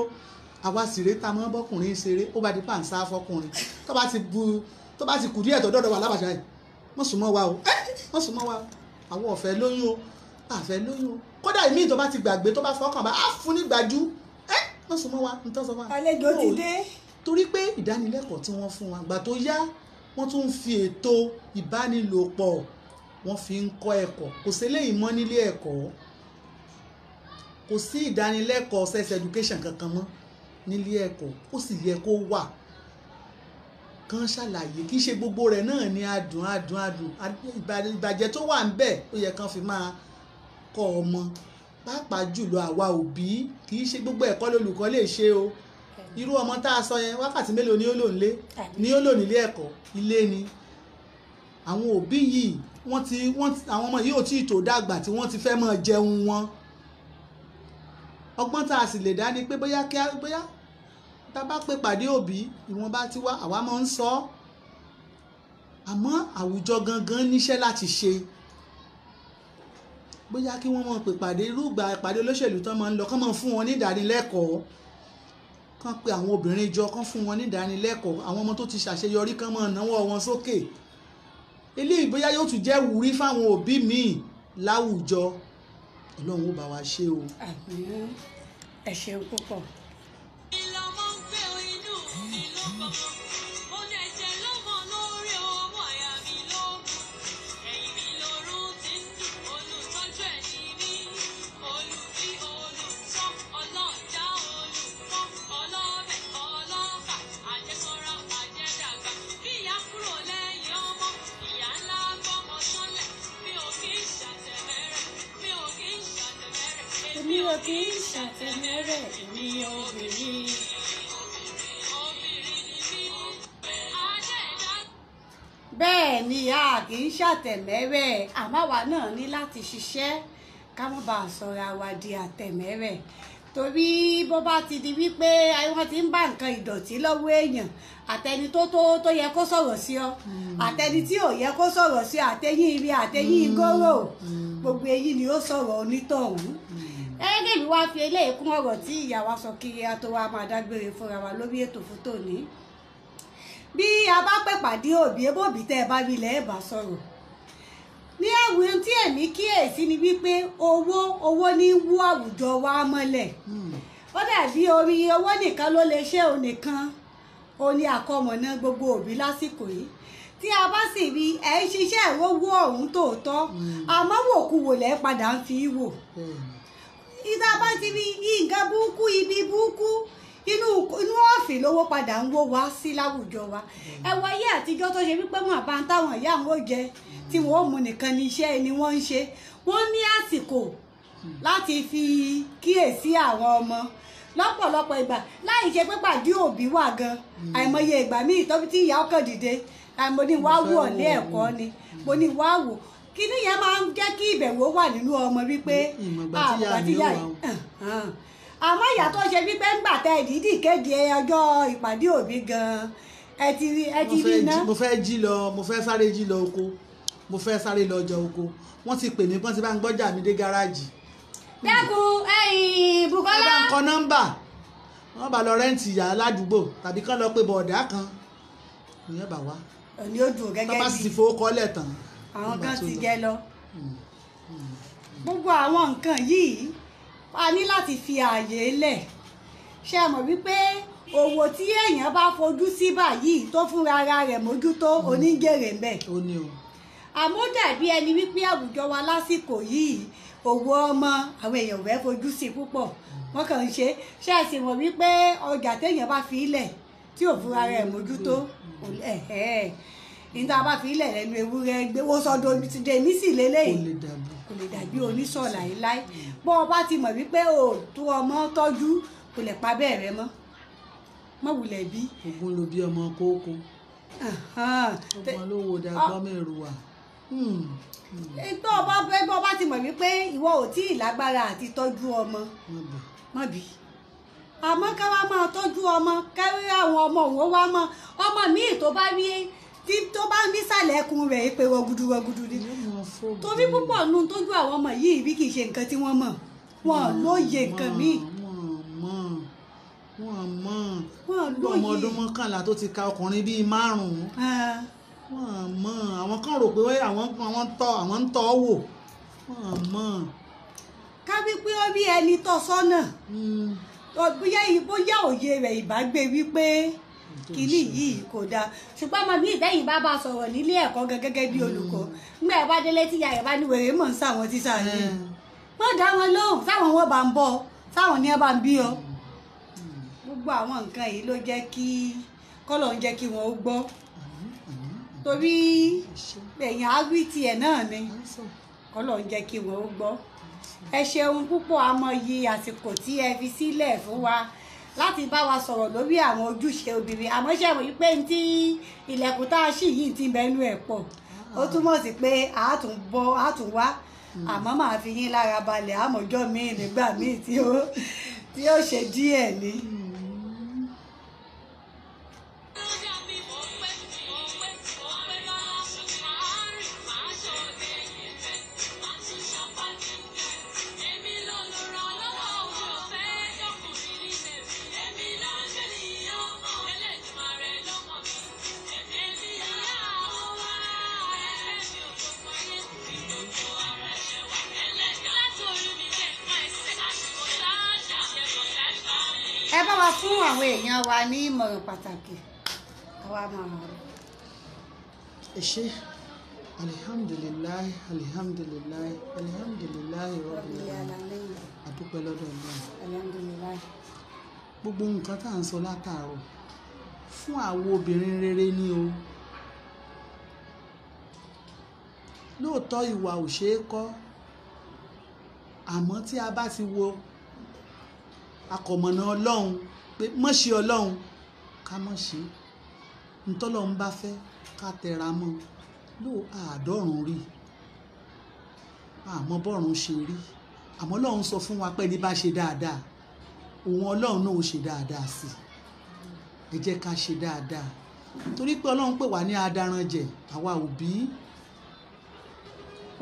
àwa sì ré ta mọ́ bọ́kùnrin ṣeré ó bá di pàǹsá fọkùnrin tó bá ti kù díẹ̀ tó dọ́dọ̀ wà lábàjá yìí má sún mọ́ wa o má sún mọ́ wa àwọn ọ̀fẹ́ lóyún o àfẹ́ lóyún o kódà ìmíì tó bá ti gbàgbé tó bá fọkàn bá á fún ní gbàjú má sún mọ́ wa ń tọ́ sọ fún wa. àlejò ti dé. torí pé ìdánilẹ́kọ̀ọ́ tí wọ́n fún wa gbà tó yá wọ́n tún fi ètò ìbánilòpọ̀ wọ́n fi ń kọ́ ẹ̀kọ́ kò sí eléyìí mọ́ nílé ẹ̀kọ́ kò sí ìdánilẹ́kọ̀ọ́ sex education kankan mọ́ nílé ẹ̀kọ́ ó sì yẹ kó wà kàn ṣàlàyé kì í ṣe gbogbo rẹ̀ náà ní adùn ìbàjẹ́ tó wà ń bẹ̀ ó yẹ kàn fi máa kọ́ ọmọ pàápàá jùlọ àwa òbí kì í ṣe gbogbo ẹ̀kọ́ lolùkọ́ lè ṣe o irú ọmọ tá a sọ yẹn wákàtí mélòó ni ó lò nílé ni ó lò nílé ẹ̀kọ́ ilé ni àwọn òbí yìí àwọn ọmọ yìí ò tí ì tó dàgbà tí wọ́n ti fẹ́ máa jẹun wọn ọgbọ́n tá a sì lè dá ni pé bóyá tá a bá pè pàdé òbí ìwọ̀nba tí wá àwa máa ń sọ ọ́ àmọ́ àwùjọ gangan níṣẹ́ láti ṣe bóyá kí wọ́n máa pè pàdé irúgbà ìpàdé olóṣèlú tán máa ń lọ kán máa fún wọn ní ìdánilẹ́kọ̀ọ́ kán pe àwọn obìnrin jọ kán fún wọn ní ìdánilẹ́kọ̀ọ́ àwọn ọmọ tó ti ṣàṣeyọrí kán máa náwó wọn sókè eléyìí bóyá yóò tún jẹ́ wúrí fáwọn òbí míì láwùjọ ọlọ́run ó bá wa ṣe o. àmín ẹ ṣeun púpọ̀. Mi ò kì í ṣàtẹ̀mẹ́rẹ̀ mi obìnrin. Bẹ́ẹ̀ ni a kì í ṣàtẹ̀mẹ́rẹ̀ àmọ́ àwa náà ní láti ṣiṣẹ́ ká má bàa sọra wa di àtẹ̀mẹ́rẹ̀ torí bó bá ti di wípé wọ́n ti ń bá nǹkan ìdọ̀tí lọ́wọ́ èèyàn àtẹni tó yẹ kó sọ̀rọ̀ sí ọ àtẹni tí ò yẹ kó sọ̀rọ̀ sí ọ àtẹ̀yìn ibi àtẹ̀yìn góró gbogbo èyí ni ó sọ̀rọ̀ onítọ̀hún. Gẹ́gẹ́ bí wá fi eléyìí kún ọ̀rọ̀ tí ìyá wa sọ kiri a tó wá máa dágbére fúnra wa lórí ètò fún tòní. Bí a bá pè pàdé òbí ebóòbí tẹ́ ẹ bá rí ilẹ̀ ẹ̀ bá sọ̀rọ̀. Ní àwùjọ tí èmi kíyèsí ni wípé owó ní wú àwùjọ wa mọ́lẹ̀. Ó dàbí orí owó nìkan ló lè ṣe òun nìkan òní àkọmọ̀nà gbogbo òbí lásìkò yìí. Tí a bá sì rí ẹ̀ ń ṣiṣẹ́ ìwówó ọ̀hún tòótọ́ àmọ́ wòkúwò lẹ́ padà ń fi wò. Ìdá bá ti rí nǹkan burúkú ibi burúkú inú ọ̀fìn lówó padà ń wó wá sí láwùjọ wa. Ẹ wọ ayé àtijọ́ tó ṣe wípé wọn àbá ń táwọn ìyá àwọn jẹ tí wọn ò mú nìkan ní iṣẹ́ ni wọ́n ń ṣe. Wọ́n ní àsìkò láti fi kíyèsí àwọn ọmọ lọ́pọ̀lọpọ̀ ìgbà láì ṣe pé pàdé òbí wà gan àìmọye ìgbà míì tọ́bí tí ìyá ọkàn dìde mo ní wá wò ní ẹ̀kọ́ ni mo ní wá wò kíní yẹn máa ń jẹ́ kí ìbẹ̀wò wà nínú ọmọ wípé àbàtíyà àmọ́ ìyá tó ṣe wípé ń gbà tẹ ìdídì kéde ọjọ́ ìpàdé òbí gan ẹ ti rí iná. mo fẹ́ sáré jí lọ oko mo fẹ́ sáré lọ ọjà oko wọ́n ti pè mí pọ́n ti bá ń gbọ́jà mi dé gáràjì. dẹ́kun Bùkọ́lá. ẹ bá ń kọ nọ́mbà wọ́n bá lọ rẹ́ǹtì ìyá ládùúgbò tàbí kán lọ pé bọ̀ọ̀dá kan ìyẹn bá wá. òní ó dùn gẹ́gẹ́ bí tọ́ba sì ti fowó kọ́lẹ̀ tán. àwọn kan ti jẹ lọ. gbogbo àwọn nǹkan yìí a ní láti fi ààyè lẹ̀ ṣe mọ̀ wípé òwò tí èèyàn bá fojú sí báyìí tó fúnra ara rẹ̀ mójútó oníjèrè ń bẹ̀. ó ní o. àmọ́ dàbí ẹni wípé àwùjọ wa lásìkò yìí òwò ọmọ àwọn èèyàn ò fẹ́ fojú sí púpọ̀ wọ́n kàn ń ṣe é sì mọ̀ wípé ọjà téèyàn bá fi ilẹ̀ tí ò fúnra rẹ̀ mójútó níta bá fi ilẹ̀ lẹ́nu ewúrẹ́ gbé wọ́n sọ́dọ̀ dèmí sì lélẹ́yìn kò lè dàbí oníṣọ̀ láéláé bọ́ ọ bá ti mọ̀ wípé o tó ọmọ tọ́jú kò lè pa bẹ́ẹ̀ rẹ mọ́ wulẹ̀ bí. ogun ló bí ọmọ kókó ọmọ ló wo dàgbọ́ mẹ́rù wà. tó o bá ti mọ̀ wípé ìwọ ò tí ì lágbára àti tọ́jú ọmọ mọ́ bí àmọ́ ká wá máa tọ́jú ọmọ kárí àwọn ọmọ òun wá mọ́ ọmọ míì tó bá rí tí tó bá nísàlẹ̀ ẹkùn rẹ̀ pé wọ́gudu ni torí púpọ̀ nù tójú àwọn ọmọ yìí bí kì í ṣe nǹkan tí wọ́n mọ̀ wọ́n lóye nǹkan míì. wọ́n mọ̀ ọmọ ọdún mọ́kànlá tó ti ka ọkùnrin bíi márùn-ún wọ́n mọ̀ àwọn kan rò pé àwọn ń tọ́ wò wọ́n mọ̀. ká wípé ó rí ẹni tọ́ sọ́nà bóyá òye rẹ̀ ìbágbé wípé kìíní yìí kò dáa ṣùgbọ́n ọmọ mi ìbẹ́yìn bá sọ̀rọ̀ nílé ẹ̀kọ́ gẹ́gẹ́ bí olùkọ́ nígbà ẹ̀ bá délé tíya ẹ̀ bá ní wèrè mọ̀ ń sáwọn tíṣà yìí wọ́n dá wọn lóhùn sáwọn wọn bá ń bọ̀ sáwọn ní ẹ bá ń bí ọ. gbogbo àwọn nǹkan yìí ló jẹ́ kí kọ́lọ̀ ń jẹ́ kí wọ́n ó gbọ́ torí èèyàn á wí tiẹ̀ náà ni kọ́lọ̀ ń jẹ́ kí wọ́n ó gbọ́. ẹ ṣeun púpọ̀ amọ̀yì àsìkò tí ẹ fi sílẹ̀ fún wa láti bá wa sọ̀rọ̀ lórí àwọn ojúṣe obìnrin àmọ́ ṣe mọ̀ wípé tí ilẹ̀kùn tá a ṣì yìí ti bẹnu ẹ̀ pọ̀ ó túmọ̀ sí pé àátún wá àmọ́ màá fi yín lára balẹ̀ àmọ́jọ́ míì nígbà míì tí ó ṣe díẹ̀ ni. wá fún àwọn èèyàn wa ní ìmọ̀ràn pàtàkì àwa máa ràn ọ́. ẹ ṣé alihamdulilayi alihamdulilayi alihamdulilayi rabbil alamin àdúpẹ́ lọ́dọ̀ Ọlọ́run. Alhamdulillah. gbogbo nǹkan tá à ń sọ látàárọ̀ fún àwọn obìnrin rere ni o. lóòótọ́ ìwà ò ṣeé kọ́, àmọ́ tí a bá ti wo akọ̀mọ̀nà Ọlọ́run pé mọ̀ ṣe Ọlọ́run ká mọ̀ ṣe ntọ́lọ́run bá fẹ́ ká tẹra mọ́ ló àádọ́rùn rí àmọ́ bọ́rùn ṣe rí, àmọ́ Ọlọ́run sọ fún wa pé ní bá ṣe dáadáa òun Ọlọ́run náà ó ṣe dáadáa sí ẹ jẹ́ ká ṣe dáadáa torí pé Ọlọ́run pè wá ní adaranjẹ àwa òbí.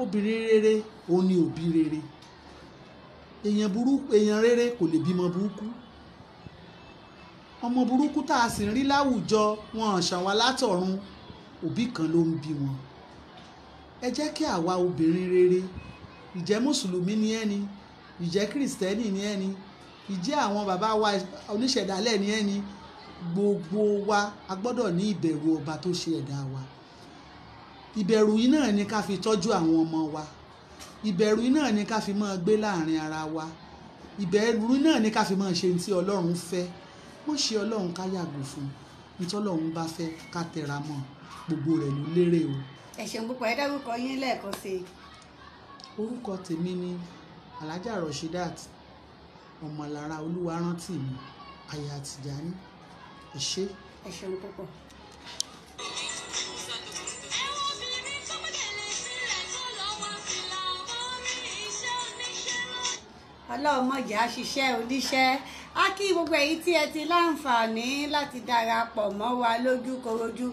obìnrin rere òun ni òbí rere. èèyàn rere kò lè bímọ burúkú. ọmọ burúkú tá a sì ń rí láwùjọ wọn ṣàn wá látọ̀run, òbí kan ló ń bí wọn. ẹ jẹ́ kí àwa obìnrin rere, ìjẹ́ mùsùlùmí ni ẹni, ìjẹ́ kìrìsìtẹ́nì ni ẹni, ìjẹ́ àwọn bàbá wa oníṣẹ̀dálẹ̀ ni ẹni, gbogbo wa a gbọ́dọ̀ ní ìbẹ̀rù ọba tó ṣe ẹ̀dá wa. ìbẹ̀rù yìí náà ni ká fi tọ́jú àwọn ọmọ wa, ìbẹ̀rù yìí náà ni ká fi máa gbé láàrin ara wa, ìbẹ̀rù yìí náà ni ká fi máa ṣe ní tí Ọlọ́run fẹ́. wọ́n ṣe Ọlọ́run ká yàgò fún ní tí Ọlọ́run bá fẹ́ ká tẹra mọ́, gbogbo rẹ̀ ló lérè o. ẹ ṣeun púpọ̀, ẹ dárúkọ yín lẹ́ẹ̀kan sí i. orúkọ tèmi ni Alhaja Rasheedat Ọmọlára Olúwarántìmí aya Tìjání. ẹ ṣé. ẹ ṣeun púpọ̀. Ọlọ́run má jẹ́ á ṣiṣẹ́ oníṣẹ́. A kí gbogbo èyí tí ẹ ti láǹfààní láti darapọ̀ mọ́ wa lójúkorojú.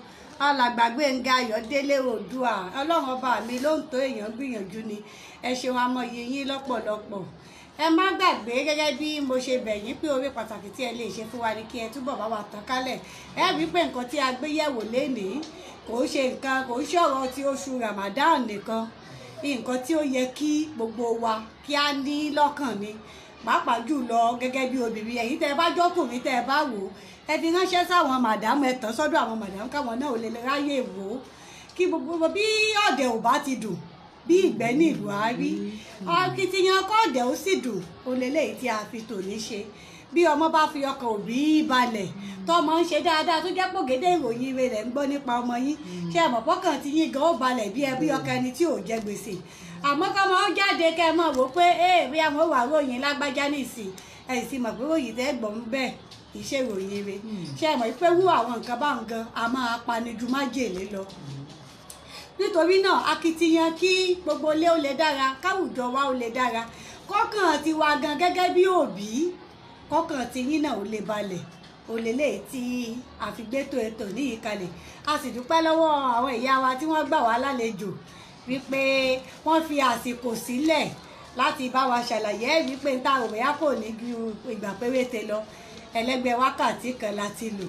Alàgbà Gbénga Ayọ̀délé Oòduà, Ọlọ́run ọba mi ló ń tó èèyàn gbìyànjú ni. ẹ ṣeun amọ̀yẹ yín lọ́pọ̀lọpọ̀. ẹ má gbàgbé gẹ́gẹ́ bí mo ṣe bẹ̀ yín pé oore pàtàkì tí ẹ lè ṣe fún wa ni kí ẹ túbọ̀ bá wa tàn kálẹ̀. ẹ rí pé nǹkan tí a gbé yẹ̀wò lénìí kò ṣọ̀rọ̀ ti oṣù Ramadan nìkan, nǹkan tí ó yẹ kí gbogbo wa kí á ní lọ́kàn ni, pàápàá jùlọ gẹ́gẹ́ bí obìnrin. ẹ̀yin tẹ́ ẹ bá jọ́kùnrin tẹ́ ẹ bá wò ó, ẹ fi ránṣẹ́ sáwọn màdámù, ẹ tàn sọ́dọ̀ àwọn màdámù káwọn náà ò lè ráyè wò ó, kí gbogbo bí ọ̀dẹ̀ ò bá ti dùn bí ìgbẹ́ ní ìlú àárí, akitiyan kọ́ọ̀dẹ̀ ó sì dùn ó lélẹ́yìí tí a fi tòní ṣe. bí ọmọ bá fi ọkàn òbí balẹ̀ tọmọ ń ṣe dáadáa tó jẹ́ pògédé ìròyìn ire rẹ̀ ń gbọ́ nípa ọmọ yín, ṣe àmọ́ pọ́kàn tí yín gan ó balẹ̀ bí ọkàn ẹni tí ò jẹ gbèsè. àmọ́ kọ́mọ ó jáde kẹ́ ẹ mọ̀ wò pé bí àwọn wà ròyìn lágbájá nìsín ẹ̀yìn sì mọ̀ pé ròyìn tẹ́ gbọ̀n bẹ́ẹ̀ kì í ṣe ìròyìn ire. ṣe àmọ́ pé wú àwọn nǹkan bá ń gan a máa pani ju májèlé lọ. nítorí náà akitiyan kí gbogbo ilé ó lè dára, káwùjọ wa ó lè dára, kọ́kàn tiwa gan gẹ́gẹ́ bí òbí, kọ́kàn tí yín náà ó lè balẹ̀, ó lè lè tí àfigbétò ètò ní ìkàlẹ̀. a sì dúpẹ́ lọ́wọ́ àwọn ìyá wa tí wọ́n gbà wá lálejò wípé wọ́n fi àsìkò sílẹ̀ láti bá wa ṣàlàyé wípé ń ta òwúyá kò ní ju ìgbà péréte lọ, ẹlẹ́gbẹ́ wákàtí kan láti lò.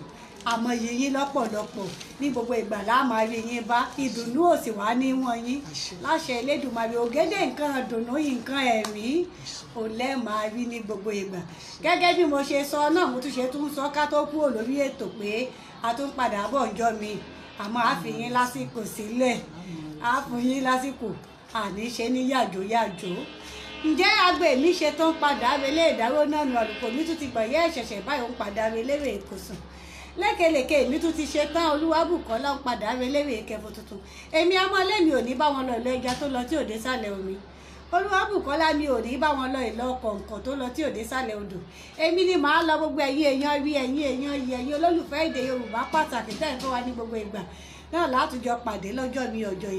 àmọ́ yìnyín lọ́pọ̀lọpọ̀ ní gbogbo ìgbà láàmú ayé yín bá ìdùnnú òsì wá ní wọ́n yín láṣẹ Elédùmarè. ògédé nǹkan ìdùnnú nǹkan ẹ̀rí ò lẹ́ẹ̀máa rí ní gbogbo ìgbà. gẹ́gẹ́ bí mo ṣe sọ náà mo tún ṣe tún sọ ká tó kúrò lórí ètò pé a tún padà bọ̀ ọjọ́ mi, àmọ́ a fi yín lásìkò sílẹ̀, a fún yín lásìkò, àní ṣe ní yàjòyàjò. ǹjẹ́ agbe mi ṣe tó ń padà relé ìdáró náà nu àlùkò mi tún ti gbọ̀yẹ́ ẹ̀ṣẹ̀ṣẹ̀ báyìí ń padà relé ìkòsùn lékelèké mi tún ti ṣe tán. Olúwabùkọ́lá ń padà relé ìkẹfọ́ tuntun. èmi amọ̀lẹ́mi ò ní bá wọn lọ ìlọ ẹja tó lọ tí òde sálẹ̀ omi. Olúwabùkọ́lá mi ò ní bá wọn lọ ìlọ kọ̀ǹkọ̀ tó lọ tí òde sálẹ̀ odò. èmi ni màá lọ gbogbo ẹ̀yin èèyàn rí ẹ̀yin èèyàn yìí ẹ̀yin olólùfẹ́ èdè Yorùbá pàtàkì tẹ́ ẹ̀ ń kọ́ wa ní gbogbo ìgbà náà látùjọ pàdé lọ́jọ́ mi ọjọ́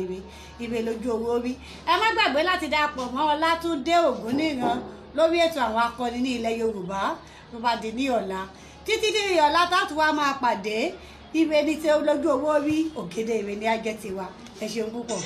ire lójú owó rí. ẹ má gbàgbé láti darapọ̀ mọ́ Ọlátúndé Ògúnníran lórí ètò àwọn akọni ní ilẹ̀ Yorùbá tó bá di ní ọ̀la. títí di ọ̀la táàtù wa máa pàdé ire ní tí lójú owó rí, ògèdè ire ní ajẹ́ tiwa. ẹ ṣeun púpọ̀.